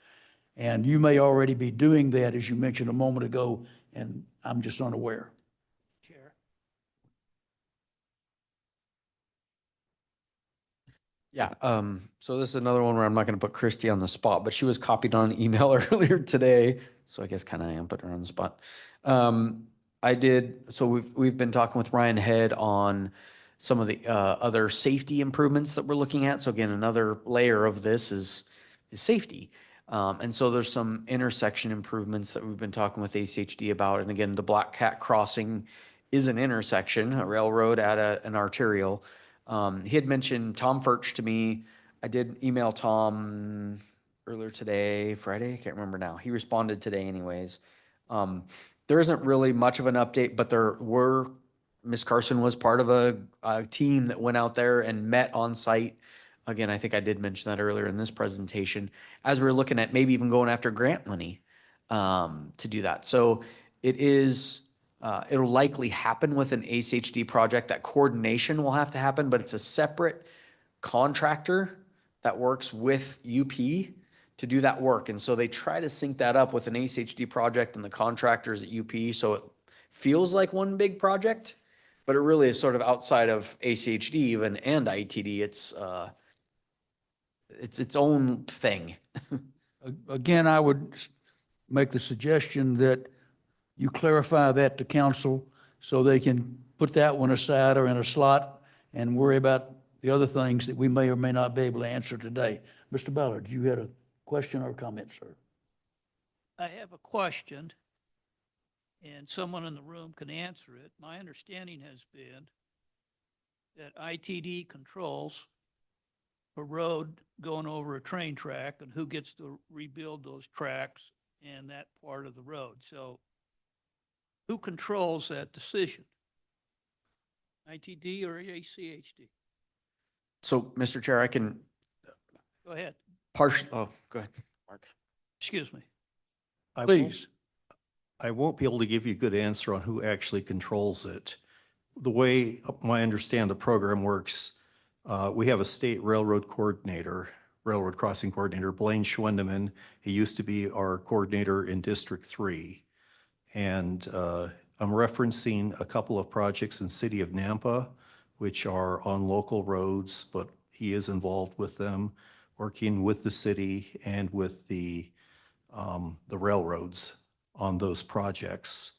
And you may already be doing that, as you mentioned a moment ago, and I'm just unaware. Chair. Yeah. So this is another one where I'm not going to put Christy on the spot, but she was copied on an email earlier today. So I guess kind of I am putting her on the spot. So we've been talking with Ryan Head on some of the other safety improvements that we're looking at. So again, another layer of this is safety. And so there's some intersection improvements that we've been talking with ACHD about. And again, the Black Cat crossing is an intersection, a railroad at an arterial. He had mentioned Tom Furch to me. I did email Tom earlier today, Friday, I can't remember now. He responded today anyways. There isn't really much of an update, but Miss Carson was part of a team that went out there and met on site. Again, I think I did mention that earlier in this presentation, as we were looking at maybe even going after grant money to do that. So it'll likely happen with an ACHD project. That coordination will have to happen, but it's a separate contractor that works with UP to do that work. And so they try to sync that up with an ACHD project and the contractors at UP. So it feels like one big project, but it really is sort of outside of ACHD even and ITD. It's its own thing. Again, I would make the suggestion that you clarify that to council so they can put that one aside or in a slot and worry about the other things that we may or may not be able to answer today. Mr. Ballard, you had a question or comment, sir? I have a question, and someone in the room can answer it. My understanding has been that ITD controls a road going over a train track and who gets to rebuild those tracks and that part of the road. So who controls that decision? ITD or ACHD? So, Mr. Chair, I can Go ahead. go ahead, Mark. Excuse me. Please. I won't be able to give you a good answer on who actually controls it. The way I understand the program works, we have a state railroad crossing coordinator, Blaine Schwendeman. He used to be our coordinator in District 3. And I'm referencing a couple of projects in City of Nampa, which are on local roads, but he is involved with them, working with the city and with the railroads on those projects.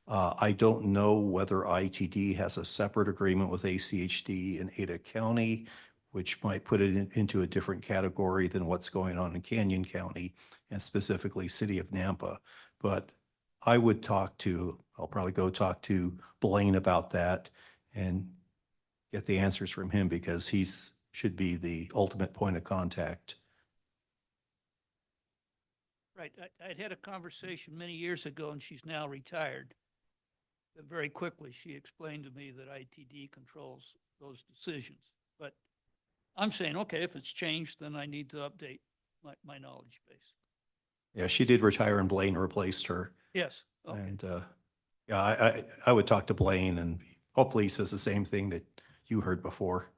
I don't know whether ITD has a separate agreement with ACHD in Ada County, which might put it into a different category than what's going on in Canyon County and specifically City of Nampa. But I'll probably go talk to Blaine about that and get the answers from him because should be the ultimate point of contact. Right. I'd had a conversation many years ago, and she's now retired. But very quickly, she explained to me that ITD controls those decisions. But I'm saying, okay, if it's changed, then I need to update my knowledge base. Yeah, she did retire and Blaine replaced her. Yes. Okay. And yeah, I would talk to Blaine and hopefully he says the same thing that you heard before.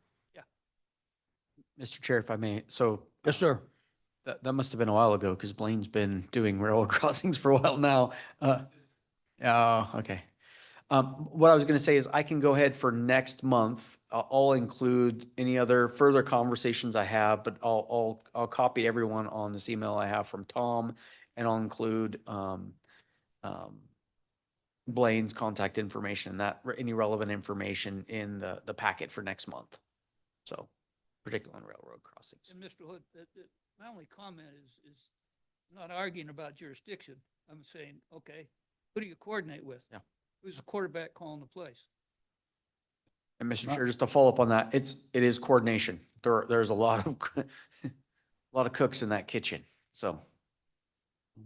Mr. Chair, if I may, so. Yes, sir. That must have been a while ago because Blaine's been doing railroad crossings for a while now. Oh, okay. What I was going to say is I can go ahead for next month. I'll include any other further conversations I have, but I'll copy everyone on this email I have from Tom, and I'll include Blaine's contact information, any relevant information in the packet for next month. So, particularly on railroad crossings. And Mr. Hood, my only comment is not arguing about jurisdiction. I'm saying, okay, who do you coordinate with? Yeah. Who's the quarterback calling the plays? And Mr. Chair, just to follow up on that, it is coordination. There's a lot of cooks in that kitchen. So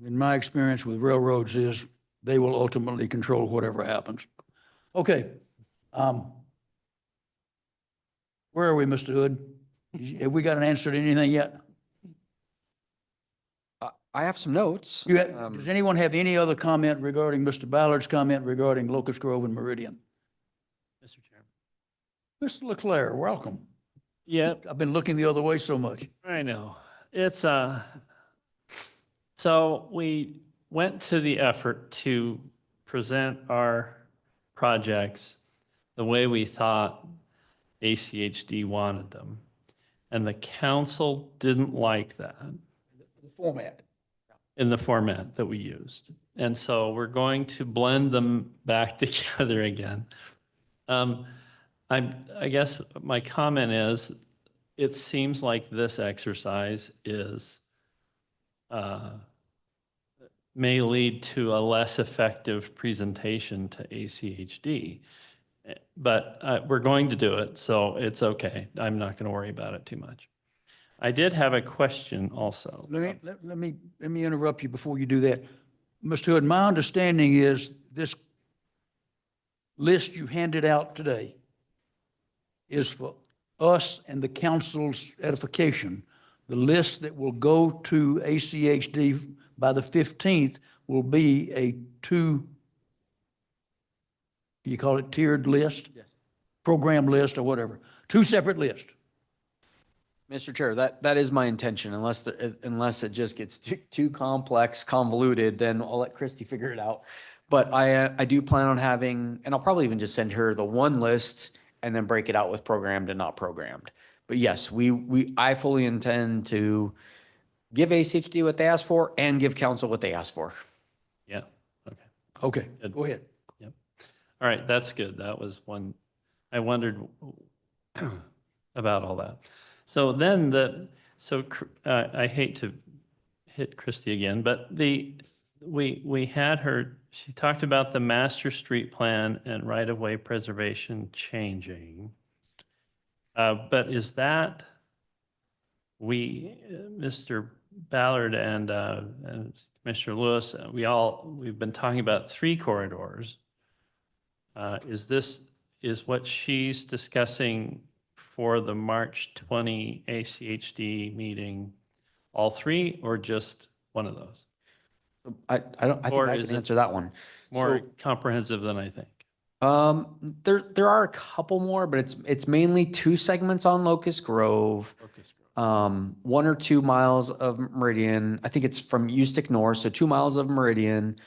In my experience with railroads is they will ultimately control whatever happens. Okay. Where are we, Mr. Hood? Have we got an answer to anything yet? I have some notes. Does anyone have any other comment regarding Mr. Ballard's comment regarding Locust Grove and Meridian? Mr. Chairman. Mr. Leclerc, welcome. Yep, I've been looking the other way so much. I know. It's so we went to the effort to present our projects the way we thought ACHD wanted them. And the council didn't like that The format. in the format that we used. And so we're going to blend them back together again. I guess my comment is, it seems like this exercise may lead to a less effective presentation to ACHD. But we're going to do it, so it's okay. I'm not going to worry about it too much. I did have a question also. Let me interrupt you before you do that. Mr. Hood, my understanding is this list you handed out today is for us and the council's edification. The list that will go to ACHD by the 15th will be a do you call it tiered list? Yes. Program list or whatever. Two separate lists. Mr. Chair, that is my intention, unless it just gets too complex, convoluted, then I'll let Christy figure it out. But I do plan on having, and I'll probably even just send her the one list and then break it out with programmed and not programmed. But yes, I fully intend to give ACHD what they asked for and give council what they asked for. Yeah, okay. Okay, Good. go ahead. Yep. All right, that's good. That was one, I wondered about all that. So then I hate to hit Christy again, but we had her, she talked about the master street plan and right-of-way preservation changing. But is that, Mr. Ballard and Mr. Lewis, we've been talking about 3 corridors. Is what she's discussing for the March 20 ACHD meeting all 3 or just one of those? I think Or I is can it answer that one. More comprehensive than I think. There are a couple more, but it's mainly 2 segments on Locust Grove. 1 or 2 miles of Meridian. I think it's from Ustick North, so 2 miles of Meridian,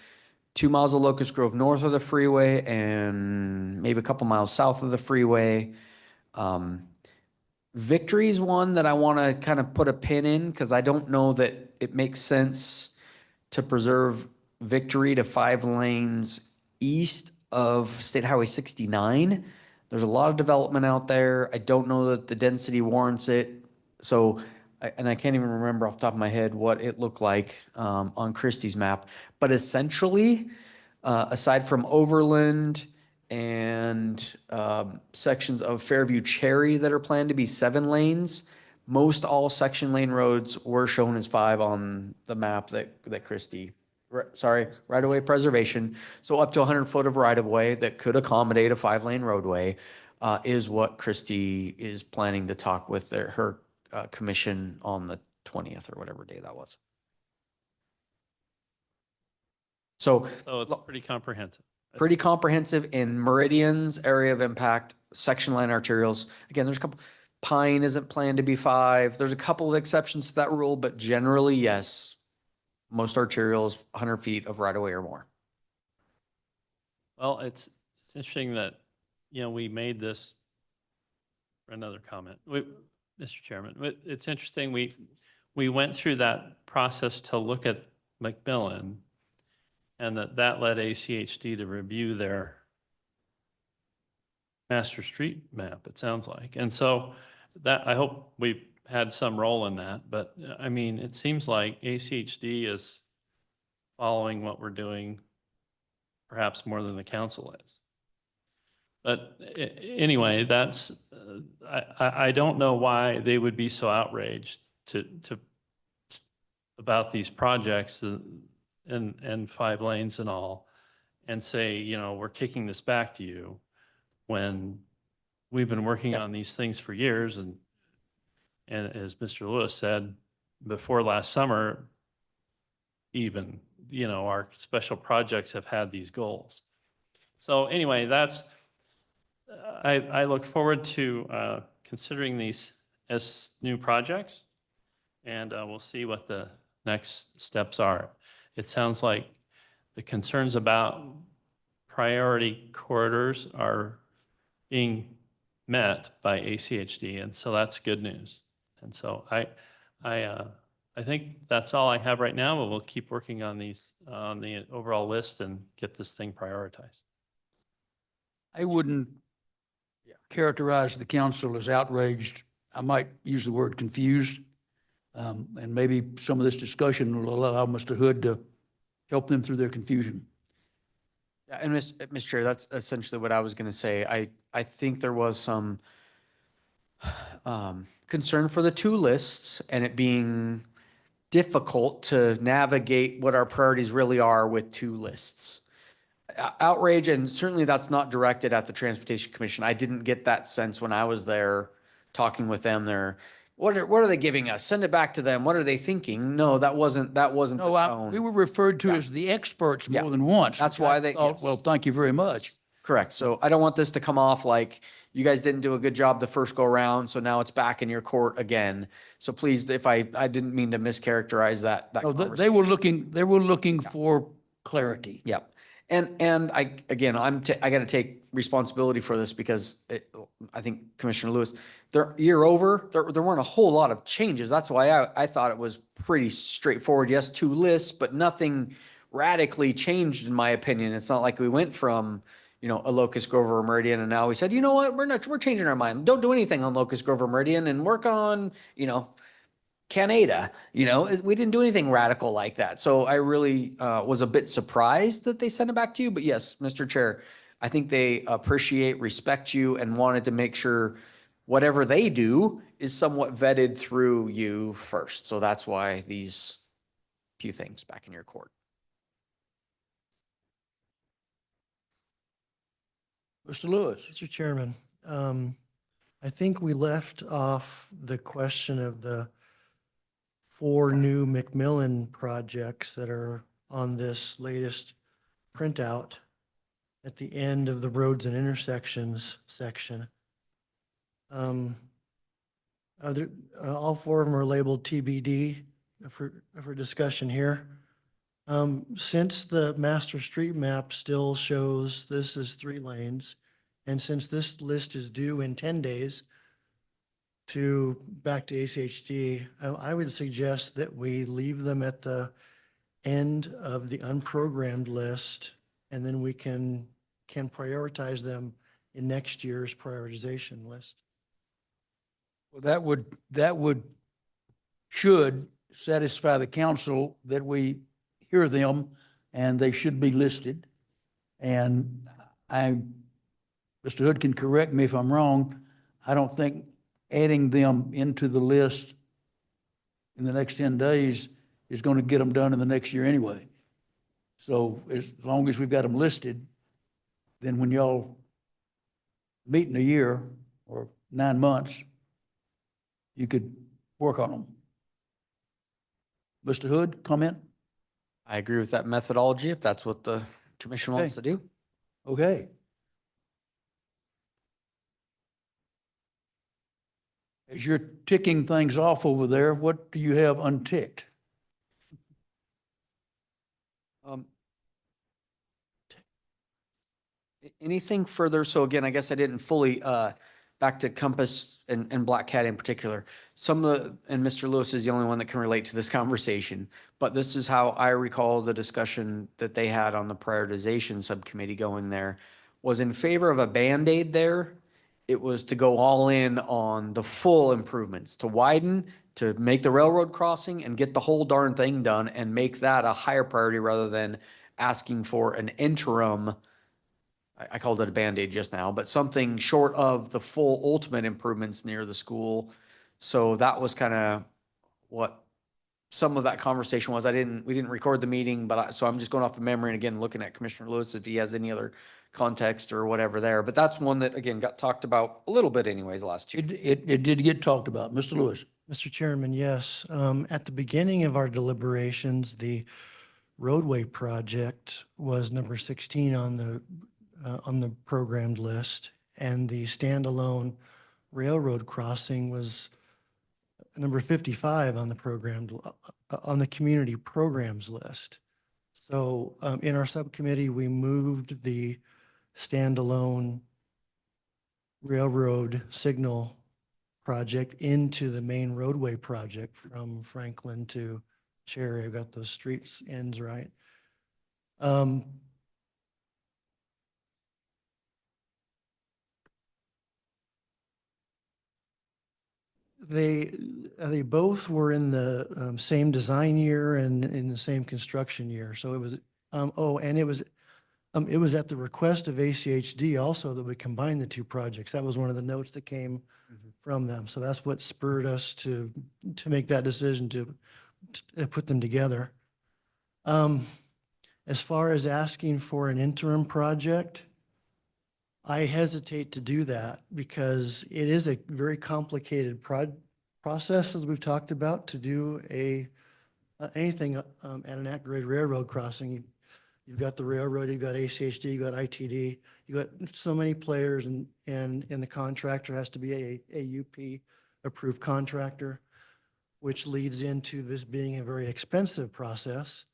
2 miles of Locust Grove north of the freeway, and maybe a couple miles south of the freeway. Victory's one that I want to kind of put a pin in because I don't know that it makes sense to preserve Victory to 5 lanes east of State Highway 69. There's a lot of development out there. I don't know that the density warrants it. So, and I can't even remember off the top of my head what it looked like on Christie's map. But essentially, aside from Overland and sections of Fairview Cherry that are planned to be 7 lanes, most all section lane roads were shown as 5 on the map that Christie, right-of-way preservation. So up to 100 foot of right-of-way that could accommodate a 5-lane roadway is what Christie is planning to talk with her commission on the 20th or whatever day that was. So it's pretty comprehensive. pretty comprehensive in Meridian's area of impact, section line arterials. Again, there's a couple, Pine isn't planned to be 5. There's a couple of exceptions to that rule, but generally, yes, most arterials, 100 feet of right of way or more. Well, it's interesting that, we made this, another comment, Mr. Chairman, it's interesting, we went through that process to look at McMillan, and that led ACHD to review their master street map, it sounds like. And so that, I hope we've had some role in that, but I mean, it seems like ACHD is following what we're doing perhaps more than the council is. But anyway, that's, I don't know why they would be so outraged about these projects and 5 lanes and all, and say, we're kicking this back to you when we've been working on these things for years. And as Mr. Lewis said, before last summer, even, our special projects have had these goals. So anyway, that's, I look forward to considering these as new projects, and we'll see what the next steps are. It sounds like the concerns about priority corridors are being met by ACHD, and so that's good news. And so I think that's all I have right now, but we'll keep working on these, on the overall list, and get this thing prioritized. I wouldn't characterize the council as outraged. I might use the word confused. And maybe some of this discussion will allow Mr. Hood to help them through their confusion. Yeah, and Mr. Chair, that's essentially what I was going to say. I think there was some concern for the 2 lists and it being difficult to navigate what our priorities really are with 2 lists. Outrage, and certainly that's not directed at the Transportation Commission. I didn't get that sense when I was there talking with them. What are they giving us? Send it back to them. What are they thinking? No, that wasn't the tone. We were referred to as the experts more than once. That's which why I they- thought, yes. well, thank you very much. Correct. So I don't want this to come off like you guys didn't do a good job the first go around, so now it's back in your court again. So please, if I didn't mean to mischaracterize that No, conversation. they were looking for clarity. Yep. And I got to take responsibility for this because I think Commissioner Lewis, there weren't a whole lot of changes. That's why I thought it was pretty straightforward. Yes, 2 lists, but nothing radically changed in my opinion. It's not like we went from, a Locust Grove or Meridian and now we said, you know what, we're changing our mind. Don't do anything on Locust Grove or Meridian and work on, Canada, we didn't do anything radical like that. So I really was a bit surprised that they sent it back to you. But yes, Mr. Chair, I think they appreciate, respect you, and wanted to make sure whatever they do is somewhat vetted through you first. So that's why these few things back in your court. Mr. Lewis. Mr. Chairman, I think we left off the question of the 4 new McMillan projects that are on this latest printout at the end of the roads and intersections section. All 4 of them are labeled TBD for discussion here. Since the master street map still shows this is 3 lanes, and since this list is due in 10 days back to ACHD, I would suggest that we leave them at the end of the unprogrammed list, and then we can prioritize them in next year's prioritization list. Well, that should satisfy the council that we hear them and they should be listed. And Mr. Hood can correct me if I'm wrong. I don't think adding them into the list in the next 10 days is going to get them done in the next year anyway. So as long as we've got them listed, then when y'all meet in a year or 9 months, you could work on them. Mr. Hood, comment? I agree with that methodology if that's what the commission wants to do. Okay. As you're ticking things off over there, what do you have unticked? Anything further? So again, I guess I didn't fully, back to Compass and Black Cat in particular. Some of the, and Mr. Lewis is the only one that can relate to this conversation, but this is how I recall the discussion that they had on the prioritization subcommittee going there, was in favor of a Band-Aid there. It was to go all in on the full improvements, to widen, to make the railroad crossing and get the whole darn thing done and make that a higher priority rather than asking for an interim. I called it a Band-Aid just now, but something short of the full ultimate improvements near the school. So that was kind of what some of that conversation was. We didn't record the meeting, but so I'm just going off of memory and again, looking at Commissioner Lewis if he has any other context or whatever there. But that's one that again got talked about a little bit anyways last two. It did get talked about. Mr. Lewis? Mr. Chairman, yes. At the beginning of our deliberations, the roadway project was number 16 on the programmed list, and the standalone railroad crossing was number 55 on the community programs list. So in our subcommittee, we moved the standalone railroad signal project into the main roadway project from Franklin to Cherry. I've got those streets ends right. They both were in the same design year and in the same construction year. So it was, and it was at the request of ACHD also that we combined the two projects. That was one of the notes that came from them. So that's what spurred us to make that decision to put them together. As far as asking for an interim project, I hesitate to do that because it is a very complicated process, as we've talked about, to do anything at an at-grade railroad crossing. You've got the railroad, you've got ACHD, you've got ITD, you've got so many players, and the contractor has to be a UP approved contractor, which leads into this being a very expensive process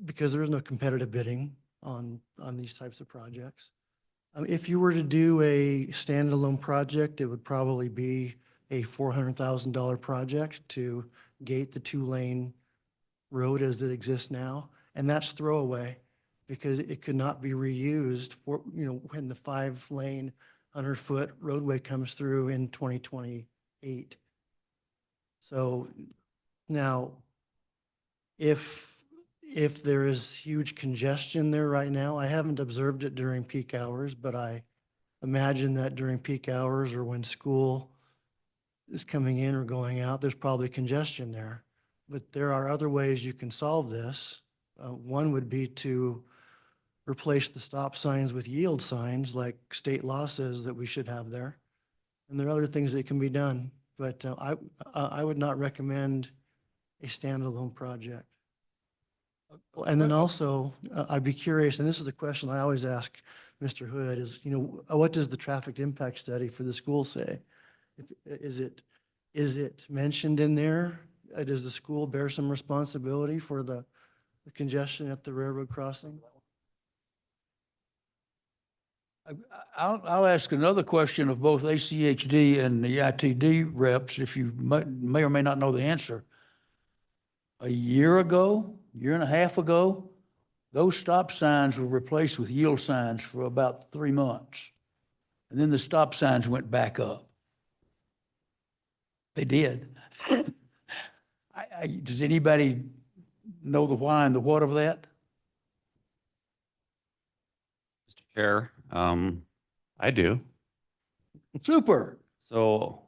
because there is no competitive bidding on these types of projects. If you were to do a standalone project, it would probably be a $400,000 project to gate the 2-lane road as it exists now. And that's throwaway because it could not be reused for, when the 5-lane 100-foot roadway comes through in 2028. So now, if there is huge congestion there right now, I haven't observed it during peak hours, but I imagine that during peak hours or when school is coming in or going out, there's probably congestion there. But there are other ways you can solve this. One would be to replace the stop signs with yield signs like state law says that we should have there. And there are other things that can be done, but I would not recommend a standalone project. And then also, I'd be curious, and this is a question I always ask Mr. Hood, is, what does the traffic impact study for the school say? Is it mentioned in there? Does the school bear some responsibility for the congestion at the railroad crossing? I'll ask another question of both ACHD and the ITD reps, if you may or may not know the answer. A year and a half ago, those stop signs were replaced with yield signs for about 3 months. And then the stop signs went back up. They did. Does anybody know the why and the what of that? Mr. Chair, I do. Super. So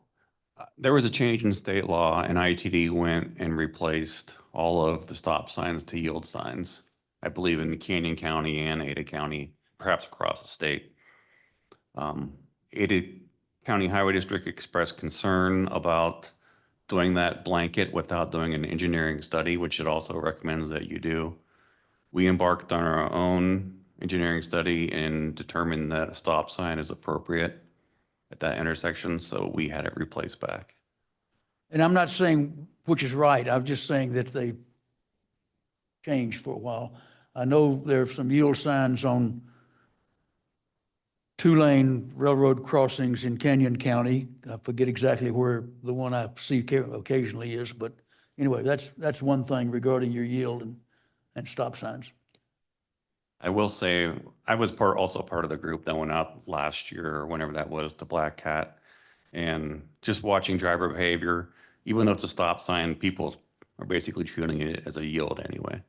there was a change in state law and ITD went and replaced all of the stop signs to yield signs, I believe in Canyon County and Ada County, perhaps across the state. Ada County Highway District expressed concern about doing that blanket without doing an engineering study, which it also recommends that you do. We embarked on our own engineering study and determined that a stop sign is appropriate. At that intersection, so we had it replaced back. And I'm not saying which is right, I'm just saying that they changed for a while. I know there are some yield signs on two-lane railroad crossings in Canyon County. I forget exactly where the one I see occasionally is, but anyway, that's one thing regarding your yield and stop signs. I will say, I was also part of the group that went out last year, or whenever that was, to Black Cat. And just watching driver behavior, even though it's a stop sign, people are basically treating it as a yield anyway.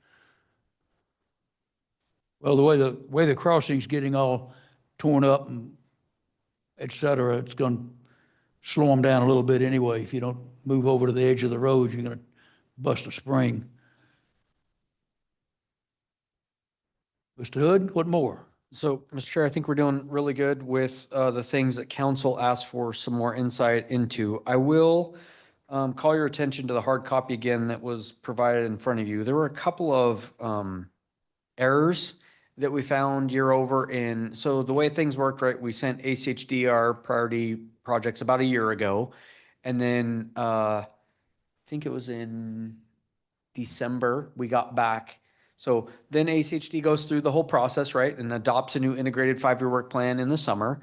Well, the way the crossing's getting all torn up and et cetera, it's going to slow them down a little bit anyway. If you don't move over to the edge of the road, you're going to bust a spring. Mr. Hood, what more? So, Mr. Chair, I think we're doing really good with the things that council asked for some more insight into. I will call your attention to the hard copy again that was provided in front of you. There were a couple of errors that we found year over in. So the way things worked, right, we sent ACHD our priority projects about a year ago. And then I think it was in December, we got back. So then ACHD goes through the whole process, right, and adopts a new integrated 5-year work plan in the summer.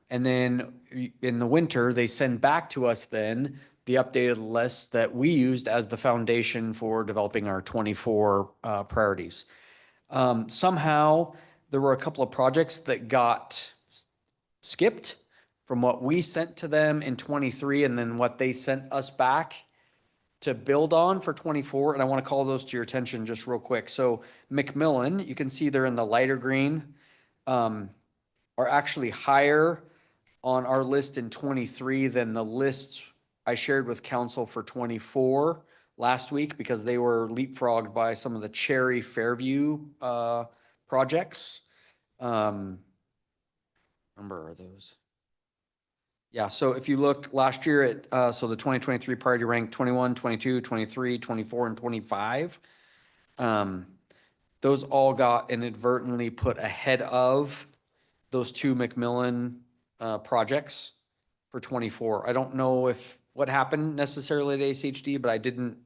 And then in the winter, they send back to us then the updated list that we used as the foundation for developing our 24 priorities. Somehow there were a couple of projects that got skipped from what we sent to them in 23 and then what they sent us back to build on for 24. And I want to call those to your attention just real quick. So McMillan, you can see they're in the lighter green, are actually higher on our list in 23 than the list I shared with council for 24 last week, because they were leapfrogged by some of the Cherry Fairview projects. Number are those? Yeah, so if you look last year at, so the 2023 priority ranked 21, 22, 23, 24, and 25. Those all got inadvertently put ahead of those two McMillan projects for 24. I don't know if what happened necessarily at ACHD, but I didn't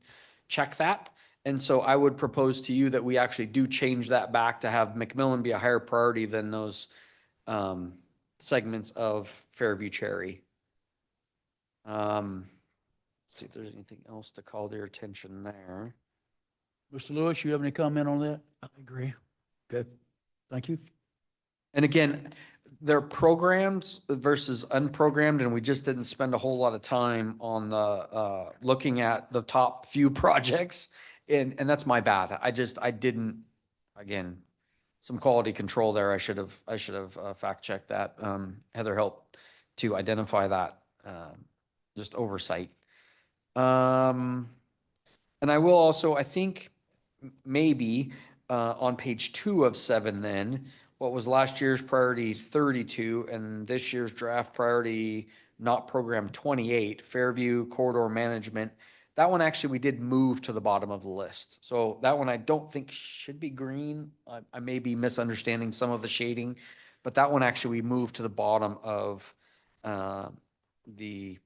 check that. And so I would propose to you that we actually do change that back to have McMillan be a higher priority than those segments of Fairview Cherry. See if there's anything else to call their attention there. Mr. Lewis, you have any comment on that? I agree. Okay, thank you. And again, they're programs versus unprogrammed, and we just didn't spend a whole lot of time on the looking at the top few projects, and that's my bad. I didn't, again, some quality control there. I should have fact checked that. Heather helped to identify that, just oversight. And I will also, I think maybe on page 2 of 7 then, what was last year's priority 32 and this year's draft priority not program 28, Fairview Corridor Management. That one actually we did move to the bottom of the list. So that one I don't think should be green. I may be misunderstanding some of the shading, but that one actually we moved to the bottom of the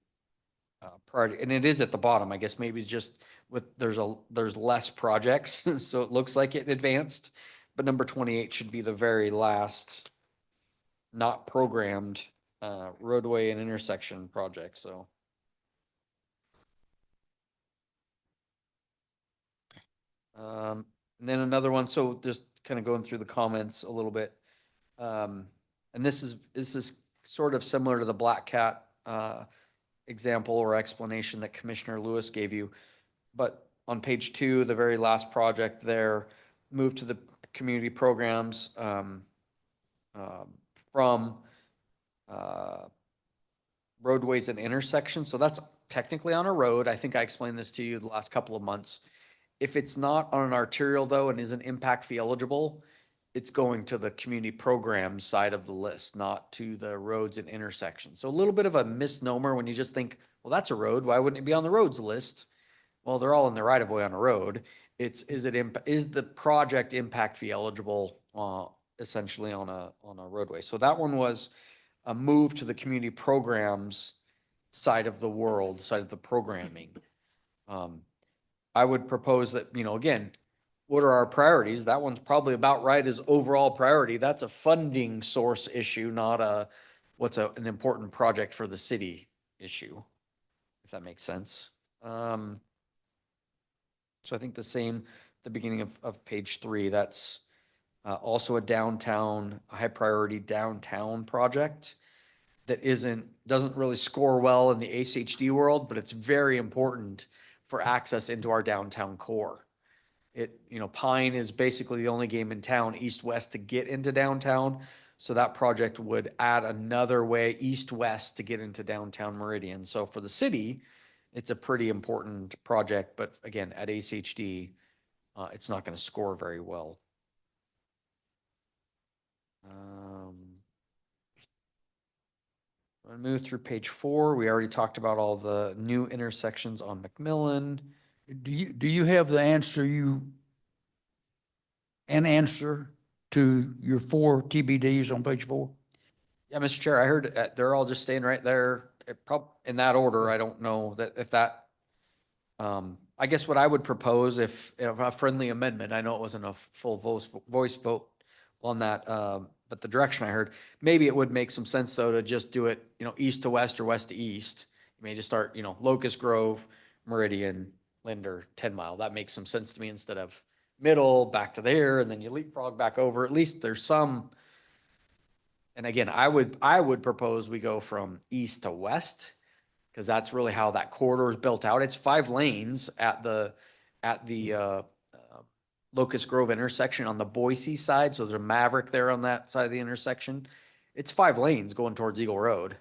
priority, and it is at the bottom. I guess maybe just with there's less projects, so it looks like it advanced. But number 28 should be the very last not programmed roadway and intersection project. So. And then another one, so just kind of going through the comments a little bit. And this is sort of similar to the Black Cat example or explanation that Commissioner Lewis gave you. But on page 2, the very last project there, moved to the community programs from roadways and intersections. So that's technically on a road. I think I explained this to you the last couple of months. If it's not on an arterial though and isn't impact fee eligible, it's going to the community program side of the list, not to the roads and intersections. So a little bit of a misnomer when you just think, well, that's a road. Why wouldn't it be on the roads list? Well, they're all in the right of way on a road. It's, is the project impact fee eligible essentially on a roadway? So that one was move to the community programs side of the world, side of the programming. I would propose that, again, what are our priorities? That one's probably about right as overall priority. That's a funding source issue, not an important project for the city issue, if that makes sense. So I think the same, the beginning of page 3, that's also a high priority downtown project that doesn't really score well in the ACHD world, but it's very important for access into our downtown core. Pine is basically the only game in town east-west to get into downtown. So that project would add another way east-west to get into downtown Meridian. So for the city, it's a pretty important project, but again, at ACHD, it's not going to score very well. I'll move through page 4. We already talked about all the new intersections on McMillan. Do you have an answer to your 4 TBDs on page 4? Yeah, Mr. Chair, I heard they're all just staying right there in that order. I don't know if that, I guess what I would propose if a friendly amendment, I know it wasn't a full voice vote on that, but the direction I heard, maybe it would make some sense though to just do it, east to west or west to east. You may just start, Locust Grove, Meridian, Linder, 10 Mile. That makes some sense to me instead of middle, back to there, and then you leapfrog back over. At least there's some. And again, I would propose we go from east to west, because that's really how that corridor is built out. It's 5 lanes at the Locust Grove intersection on the Boise side. So there's a Maverick there on that side of the intersection. It's 5 lanes going towards Eagle Road.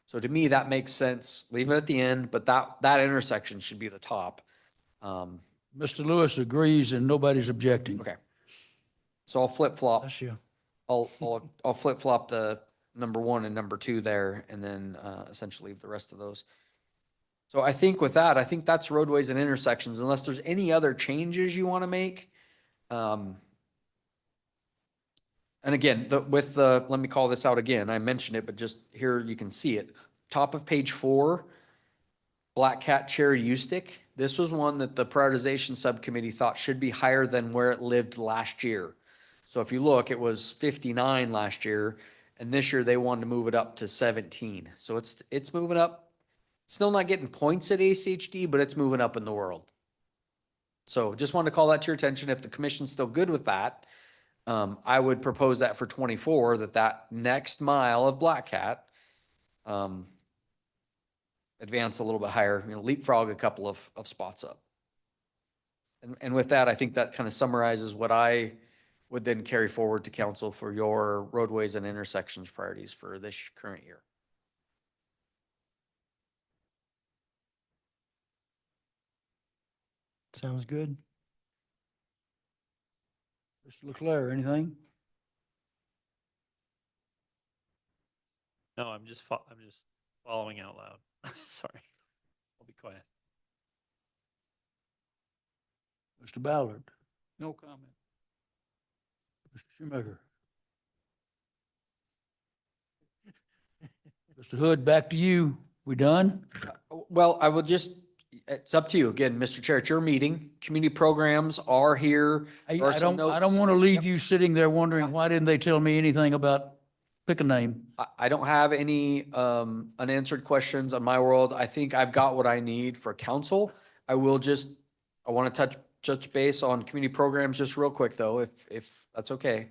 So to me, that makes sense. Leave it at the end, but that intersection should be the top. Mr. Lewis agrees and nobody's objecting. Okay. So I'll flip-flop. Bless you. I'll flip-flop the number 1 and number 2 there, and then essentially leave the rest of those. So I think with that, I think that's roadways and intersections, unless there's any other changes you want to make. And again, let me call this out again. I mentioned it, but just here you can see it. Top of page 4, Black Cat Cherry Eustick. This was one that the prioritization subcommittee thought should be higher than where it lived last year. So if you look, it was 59 last year, and this year they wanted to move it up to 17. So it's moving up. Still not getting points at ACHD, but it's moving up in the world. So just wanted to call that to your attention. If the commission's still good with that, I would propose that for 24, that next mile of Black Cat advance a little bit higher, leapfrog a couple of spots up. And with that, I think that kind of summarizes what I would then carry forward to council for your roadways and intersections priorities for this current year. Sounds good. Mr. Leclerc, anything? No, I'm just following out loud. Sorry. I'll be quiet. Mr. Ballard? No comment. Mr. Shoemaker? Mr. Hood, back to you. We done? Well, I will just, it's up to you. Again, Mr. Chair, it's your meeting. Community programs are here. I There are some don't notes. want to leave you sitting there wondering, why didn't they tell me anything about, pick a name? I don't have any unanswered questions on my world. I think I've got what I need for council. I want to touch base on community programs just real quick though, if that's okay.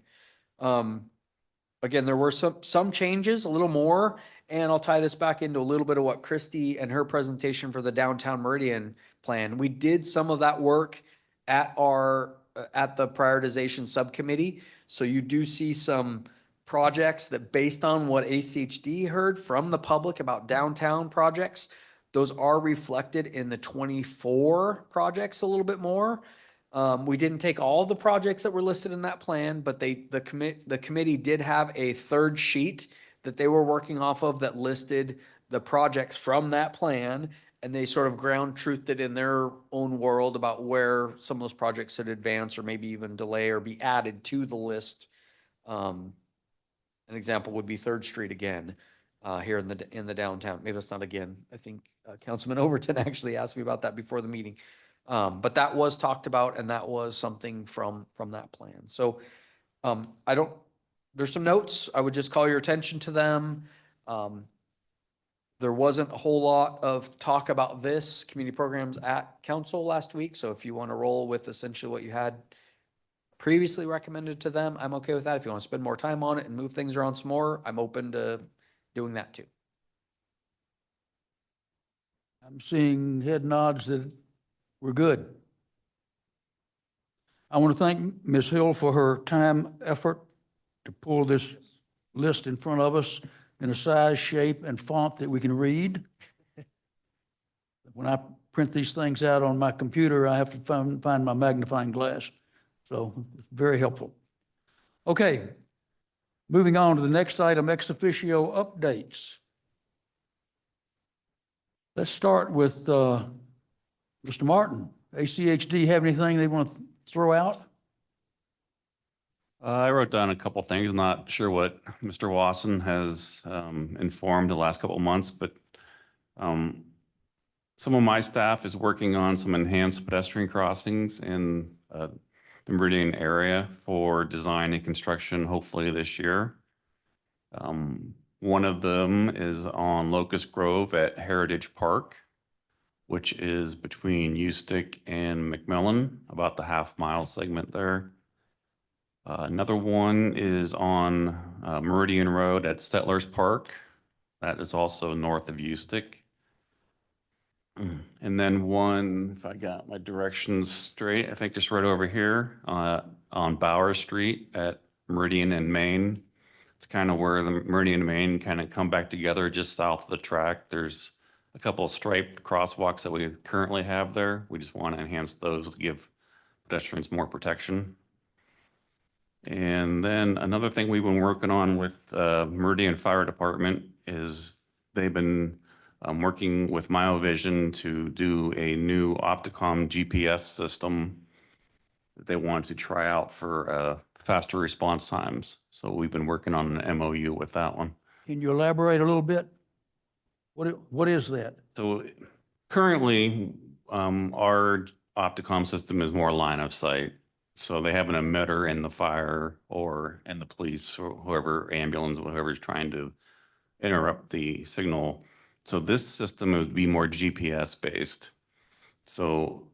Again, there were some changes, a little more, and I'll tie this back into a little bit of what Christy and her presentation for the downtown Meridian plan. We did some of that work at the prioritization subcommittee. So you do see some projects that, based on what ACHD heard from the public about downtown projects, those are reflected in the 24 projects a little bit more. We didn't take all the projects that were listed in that plan, but the committee did have a third sheet that they were working off of that listed the projects from that plan, and they sort of ground truthed it in their own world about where some of those projects should advance or maybe even delay or be added to the list. An example would be 3rd Street again. here in the downtown. Maybe it's not again. I think Councilman Overton actually asked me about that before the meeting. But that was talked about and that was something from that plan. So I don't, there's some notes. I would just call your attention to them. There wasn't a whole lot of talk about this community programs at council last week. So if you want to roll with essentially what you had previously recommended to them, I'm okay with that. If you want to spend more time on it and move things around some more, I'm open to doing that too. I'm seeing head nods that we're good. I want to thank Ms. Hill for her time, effort to pull this list in front of us in a size, shape, and font that we can read. When I print these things out on my computer, I have to find my magnifying glass. So very helpful. Okay, moving on to the next item, ex officio updates. Let's start with Mr. Martin. ACHD have anything they want to throw out? I wrote down a couple things. I'm not sure what Mr. Wasson has informed the last couple of months, but some of my staff is working on some enhanced pedestrian crossings in the Meridian area for design and construction, hopefully this year. One of them is on Locust Grove at Heritage Park, which is between Eustic and McMillan, about the half-mile segment there. Another one is on Meridian Road at Settlers Park. That is also north of Eustic. And then one, if I got my directions straight, I think just right over here on Bower Street at Meridian and Main. It's kind of where the Meridian and Main kind of come back together just south of the track. There's a couple of striped crosswalks that we currently have there. We just want to enhance those to give pedestrians more protection. And then another thing we've been working on with Meridian Fire Department is they've been working with MyoVision to do a new Opticom GPS system that they want to try out for faster response times. So we've been working on an MOU with that one. Can you elaborate a little bit? What is that? So currently, our Opticom system is more line of sight. So they have an emitter in the fire or in the police or whoever, ambulance, whoever's trying to interrupt the signal. So this system would be more GPS based. So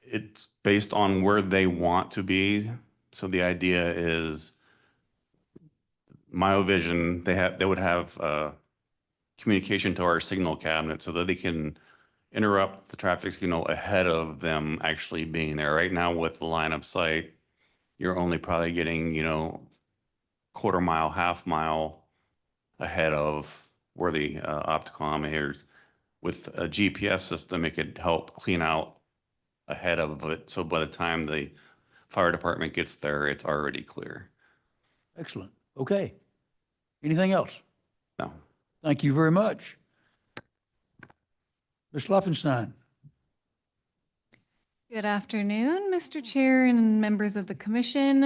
it's based on where they want to be. So the idea is MyoVision, they would have communication to our signal cabinet so that they can interrupt the traffic signal ahead of them actually being there. Right now with the line of sight, you're only probably getting, quarter mile, half mile ahead of where the Opticom is. With a GPS system, it could help clean out ahead of it. So by the time the fire department gets there, it's already clear. Excellent. Okay. Anything else? No. Thank you very much. Ms. Luffenstein. Good afternoon, Mr. Chair and members of the commission.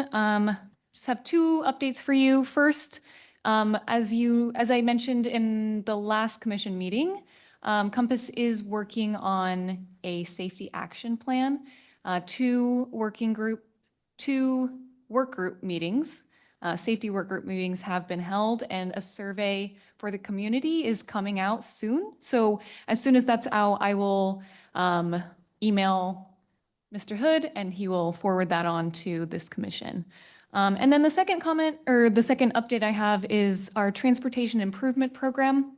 Just have two updates for you. First, as I mentioned in the last commission meeting, Compass is working on a safety action plan. Two work group meetings, safety work group meetings have been held, and a survey for the community is coming out soon. So as soon as that's out, I will email Mr. Hood and he will forward that on to this commission. And then the second comment, or the second update I have, is our transportation improvement program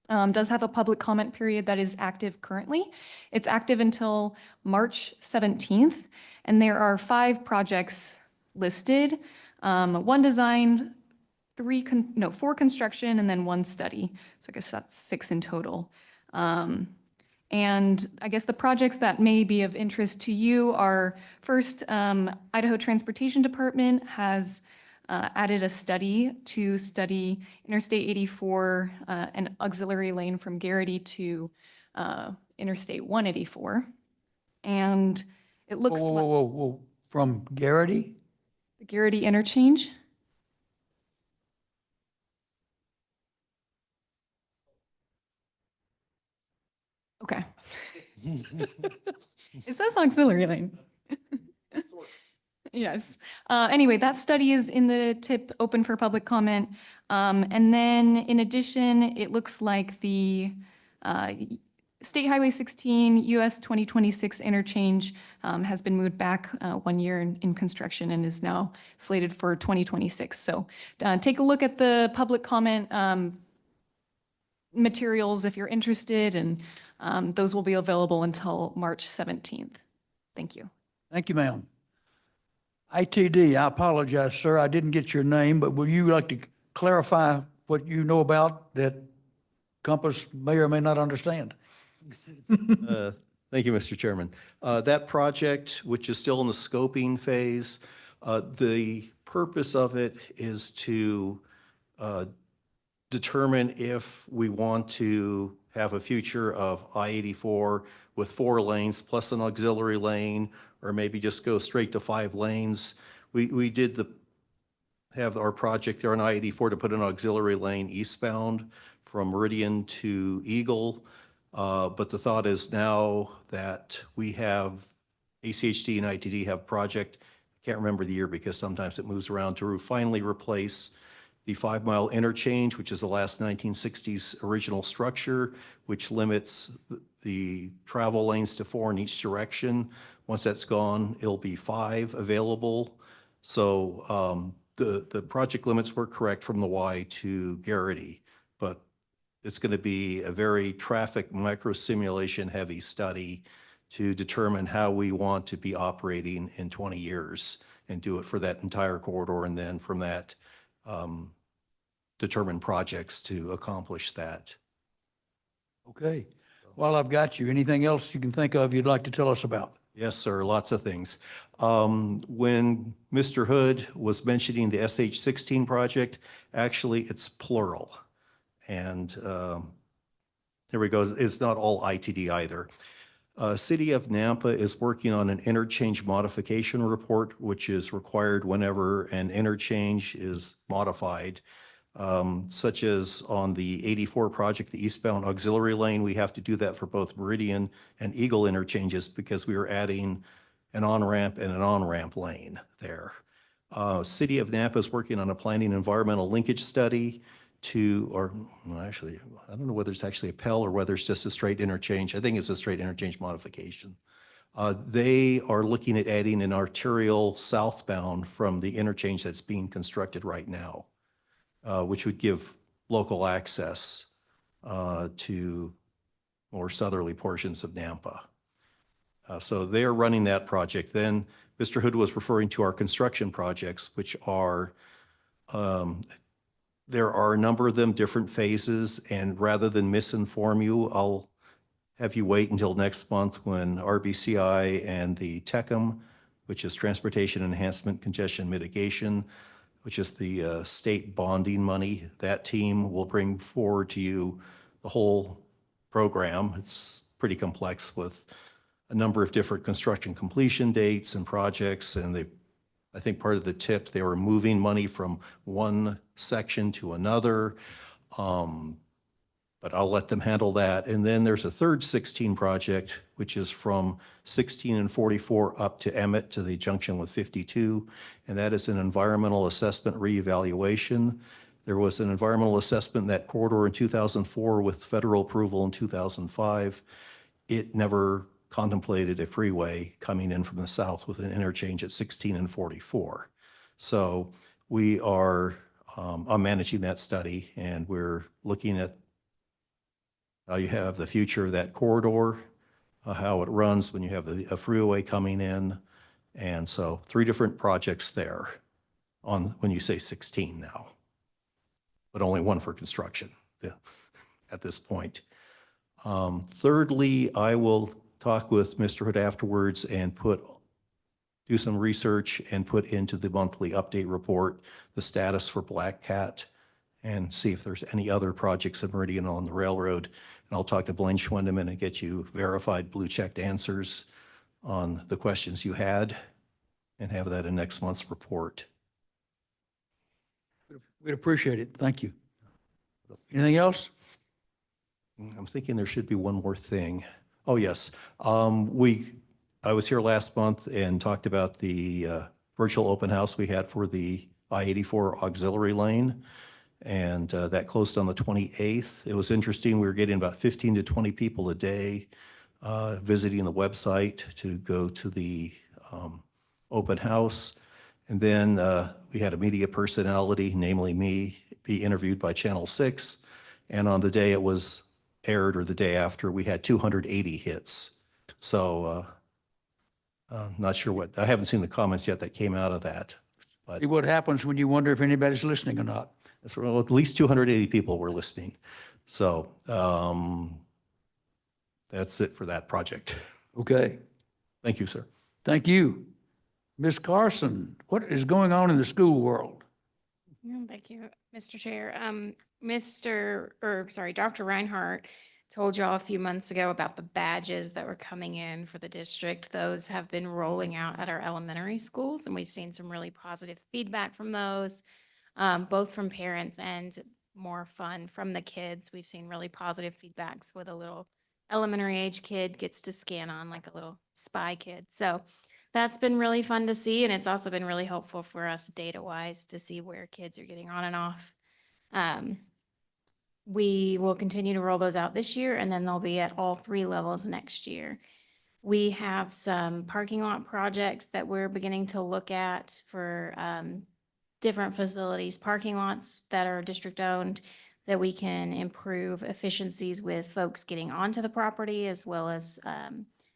does have a public comment period that is active currently. It's active until March 17th, and there are 5 projects listed, 1 design, 4 construction, and then 1 study. So I guess that's 6 in total. And I guess the projects that may be of interest to you are, first, Idaho Transportation Department has added a study to study Interstate 84, an auxiliary lane from Garrity to Interstate 184. And it looks like Whoa. From Garrity? the Garrity interchange. It says auxiliary lane. Yes. Anyway, that study is in the tip, open for public comment. And then in addition, it looks like the State Highway 16 US 2026 interchange has been moved back 1 year in construction and is now slated for 2026. So take a look at the public comment materials if you're interested, and those will be available until March 17th. Thank you. Thank you, ma'am. ITD, I apologize, sir, I didn't get your name, but would you like to clarify what you know about that Compass may or may not understand? Thank you, Mr. Chairman. That project, which is still in the scoping phase, the purpose of it is to determine if we want to have a future of I-84 with 4 lanes plus an auxiliary lane, or maybe just go straight to 5 lanes. We did have our project there on I-84 to put an auxiliary lane eastbound from Meridian to Eagle. But the thought is now that we have ACHD and ITD have project, can't remember the year because sometimes it moves around, to finally replace the 5-mile interchange, which is the last 1960s original structure, which limits the travel lanes to 4 in each direction. Once that's gone, it'll be 5 available. So the project limits were correct from the Y to Garrity, but it's going to be a very traffic micro simulation heavy study to determine how we want to be operating in 20 years and do it for that entire corridor. And then from that, determine projects to accomplish that. Okay. While I've got you, anything else you can think of you'd like to tell us about? Yes, sir. Lots of things. When Mr. Hood was mentioning the SH16 project, actually it's plural. And here we go. It's not all ITD either. City of Nampa is working on an interchange modification report, which is required whenever an interchange is modified, such as on the 84 project, the eastbound auxiliary lane. We have to do that for both Meridian and Eagle interchanges because we are adding an on-ramp and an on-ramp lane there. City of Nampa is working on a planning environmental linkage study actually, I don't know whether it's actually a PEL or whether it's just a straight interchange. I think it's a straight interchange modification. They are looking at adding an arterial southbound from the interchange that's being constructed right now, which would give local access to more southerly portions of Nampa. So they're running that project. Then Mr. Hood was referring to our construction projects, which are there are a number of them, different phases, and rather than misinform you, I'll have you wait until next month when RBCI and the TECM, which is Transportation Enhancement Congestion Mitigation, which is the state bonding money, that team will bring forward to you the whole program. It's pretty complex with a number of different construction completion dates and projects, and I think part of the tip, they were moving money from one section to another, but I'll let them handle that. And then there's a third 16 project, which is from 16 and 44 up to Emmett to the junction with 52, and that is an environmental assessment reevaluation. There was an environmental assessment in that corridor in 2004 with federal approval in 2005. It never contemplated a freeway coming in from the south with an interchange at 16 and 44. So we are I'm managing that study, and we're looking at how you have the future of that corridor, how it runs when you have a freeway coming in. And so 3 different projects there on when you say 16 now, but only 1 for construction at this point. Thirdly, I will talk with Mr. Hood afterwards and do some research and put into the monthly update report the status for Black Cat and see if there's any other projects in Meridian on the railroad. And I'll talk to Blaine Schwendeman and get you verified blue-checked answers on the questions you had and have that in next month's report. We'd appreciate it. Thank you. Anything else? I'm thinking there should be one more thing. Oh, yes. I was here last month and talked about the virtual open house we had for the I-84 auxiliary lane. And that closed on the 28th. It was interesting. We were getting about 15 to 20 people a day visiting the website to go to the open house. And then we had a media personality, namely me, be interviewed by Channel 6. And on the day it was aired, or the day after, we had 280 hits. So not sure what, I haven't seen the comments yet that came out of that. See what happens when you wonder if anybody's listening or not. That's well, at least 280 people were listening. So that's it for that project. Okay, Thank you, sir. thank you. Ms. Carson, what is going on in the school world? Thank you, Mr. Chair. Dr. Reinhardt told y'all a few months ago about the badges that were coming in for the district. Those have been rolling out at our elementary schools, and we've seen some really positive feedback from those, both from parents and more fun from the kids. We've seen really positive feedbacks with a little elementary age kid gets to scan on like a little spy kid. So that's been really fun to see, and it's also been really helpful for us data-wise to see where kids are getting on and off. We will continue to roll those out this year, and then they'll be at all 3 levels next year. We have some parking lot projects that we're beginning to look at for different facilities, parking lots that are district-owned, that we can improve efficiencies with folks getting onto the property, as well as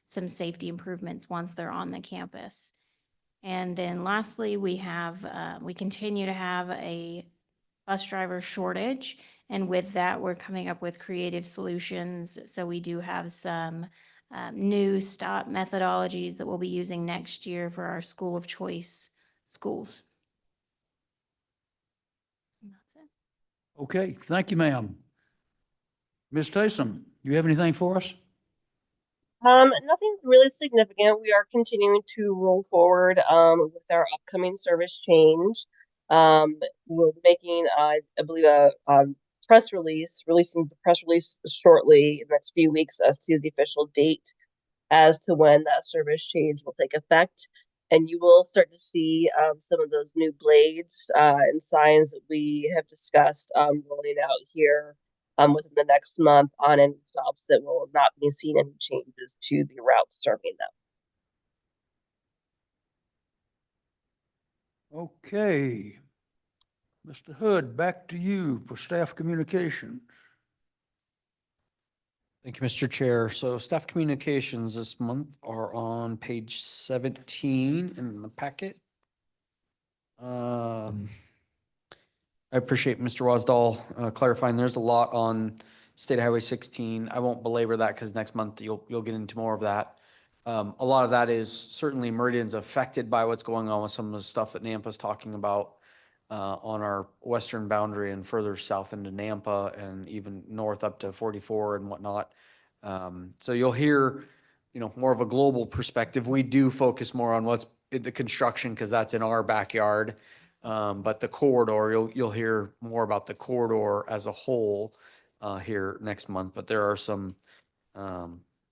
some safety improvements once they're on the campus. And then lastly, we continue to have a bus driver shortage. And with that, we're coming up with creative solutions. So we do have some new stop methodologies that we'll be using next year for our school of choice schools. And that's it. Okay, thank you, ma'am. Ms. Taysom, do you have anything for us? Nothing really significant. We are continuing to roll forward with our upcoming service change. We're making, I believe, a releasing the press release shortly in the next few weeks as to the official date as to when that service change will take effect. And you will start to see some of those new blades and signs that we have discussed rolling out here within the next month on any stops that will not be seeing any changes to the route serving them. Okay. Mr. Hood, back to you for staff communications. Thank you, Mr. Chair. So staff communications this month are on page 17 in the packet. I appreciate Mr. Wasdall clarifying. There's a lot on State Highway 16. I won't belabor that because next month you'll get into more of that. A lot of that is certainly Meridian's affected by what's going on with some of the stuff that Nampa's talking about on our western boundary and further south into Nampa and even north up to 44 and whatnot. So you'll hear, more of a global perspective. We do focus more on what's the construction because that's in our backyard. But the corridor, you'll hear more about the corridor as a whole here next month. But there are some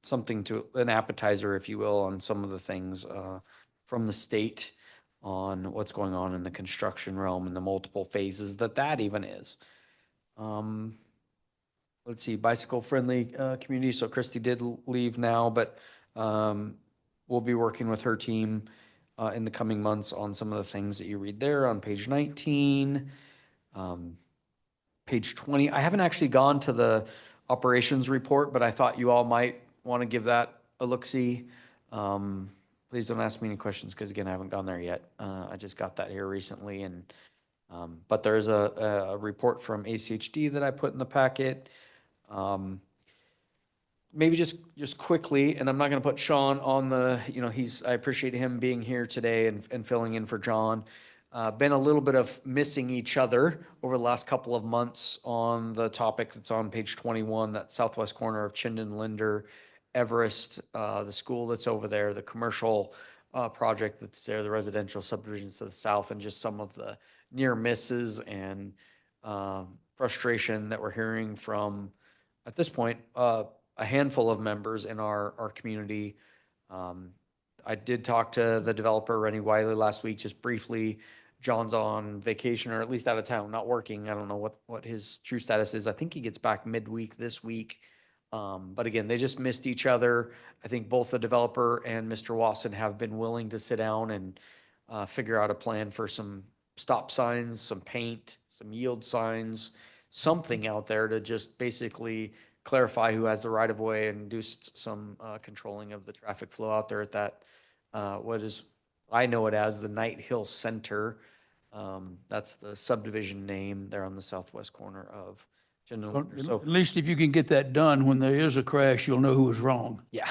something to an appetizer, if you will, on some of the things from the state on what's going on in the construction realm and the multiple phases that even is. Let's see, bicycle friendly community. So Christy did leave now, but we'll be working with her team in the coming months on some of the things that you read there on page 19. Page 20, I haven't actually gone to the operations report, but I thought you all might want to give that a look-see. Please don't ask me any questions because again, I haven't gone there yet. I just got that here recently, and but there's a report from ACHD that I put in the packet. Maybe just quickly, and I'm not going to put Sean on the, I appreciate him being here today and filling in for John. Been a little bit of missing each other over the last couple of months on the topic that's on page 21, that southwest corner of Chinden, Linder, Everest, the school that's over there, the commercial project that's there, the residential subdivisions to the south, and just some of the near misses and frustration that we're hearing from, at this point, a handful of members in our community. I did talk to the developer, Rennie Wiley, last week, just briefly. John's on vacation, or at least out of town, not working. I don't know what his true status is. I think he gets back midweek this week. But again, they just missed each other. I think both the developer and Mr. Wasson have been willing to sit down and figure out a plan for some stop signs, some paint, some yield signs, something out there to just basically clarify who has the right of way and do some controlling of the traffic flow out there at that, what is, I know it as the Night Hill Center. That's the subdivision name there on the southwest corner of General. Well, So, at least if you can get that done, when there is a crash, you'll know who was wrong. yeah.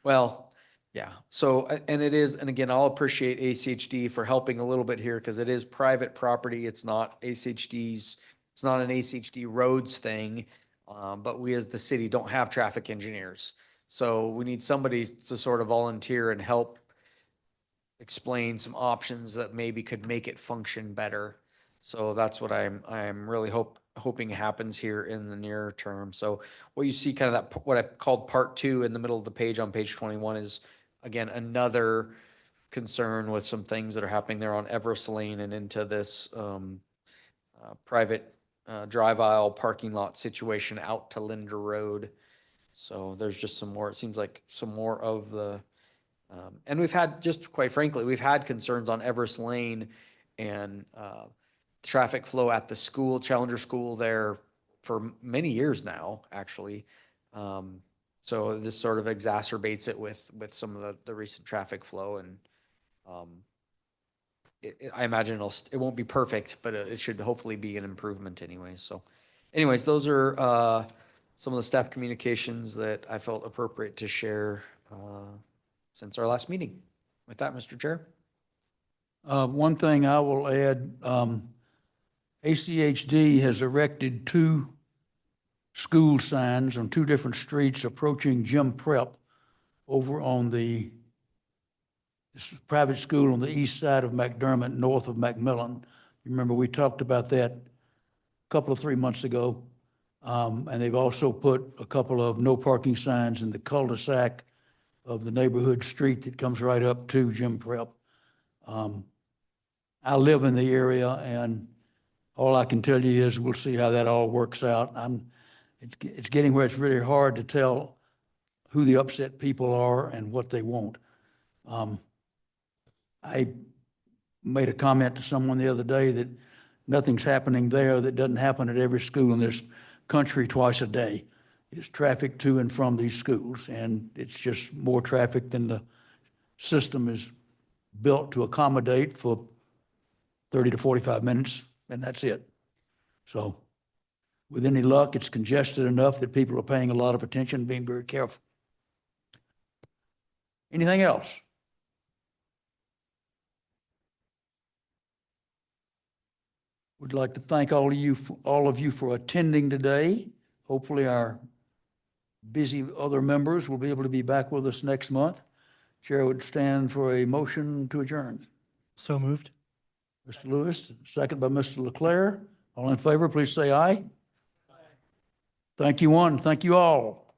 Well, yeah. So, and it is, and again, I'll appreciate ACHD for helping a little bit here because it is private property. It's not ACHD's, it's not an ACHD roads thing. But we as the city don't have traffic engineers. So we need somebody to sort of volunteer and help explain some options that maybe could make it function better. So that's what I'm really hoping happens here in the near term. So what you see kind of that, what I called part 2 in the middle of the page on page 21 is, again, another concern with some things that are happening there on Everest Lane and into this private drive aisle parking lot situation out to Linder Road. So there's just some more, it seems like some more of the, and we've had, just quite frankly, we've had concerns on Everest Lane and traffic flow at the school, Challenger School there for many years now, actually. So this sort of exacerbates it with some of the recent traffic flow, and I imagine it won't be perfect, but it should hopefully be an improvement anyway. So anyways, those are some of the staff communications that I felt appropriate to share since our last meeting. With that, Mr. Chair. One thing I will add, ACHD has erected 2 school signs on 2 different streets approaching Jim Prep over on the private school on the east side of McDermott, north of Macmillan. You remember we talked about that a couple of 3 months ago. And they've also put a couple of no parking signs in the cul-de-sac of the neighborhood street that comes right up to Jim Prep. I live in the area, and all I can tell you is we'll see how that all works out. It's getting where it's really hard to tell who the upset people are and what they want. I made a comment to someone the other day that nothing's happening there that doesn't happen at every school in this country twice a day. It's traffic to and from these schools, and it's just more traffic than the system is built to accommodate for 30 to 45 minutes, and that's it. So with any luck, it's congested enough that people are paying a lot of attention, being very careful. Anything else? Would like to thank all of you for attending today. Hopefully our busy other members will be able to be back with us next month. Chair would stand for a motion to adjourn. So moved. Mr. Lewis, second by Mr. Leclerc. All in favor, please say aye. Aye. Thank you one, thank you all.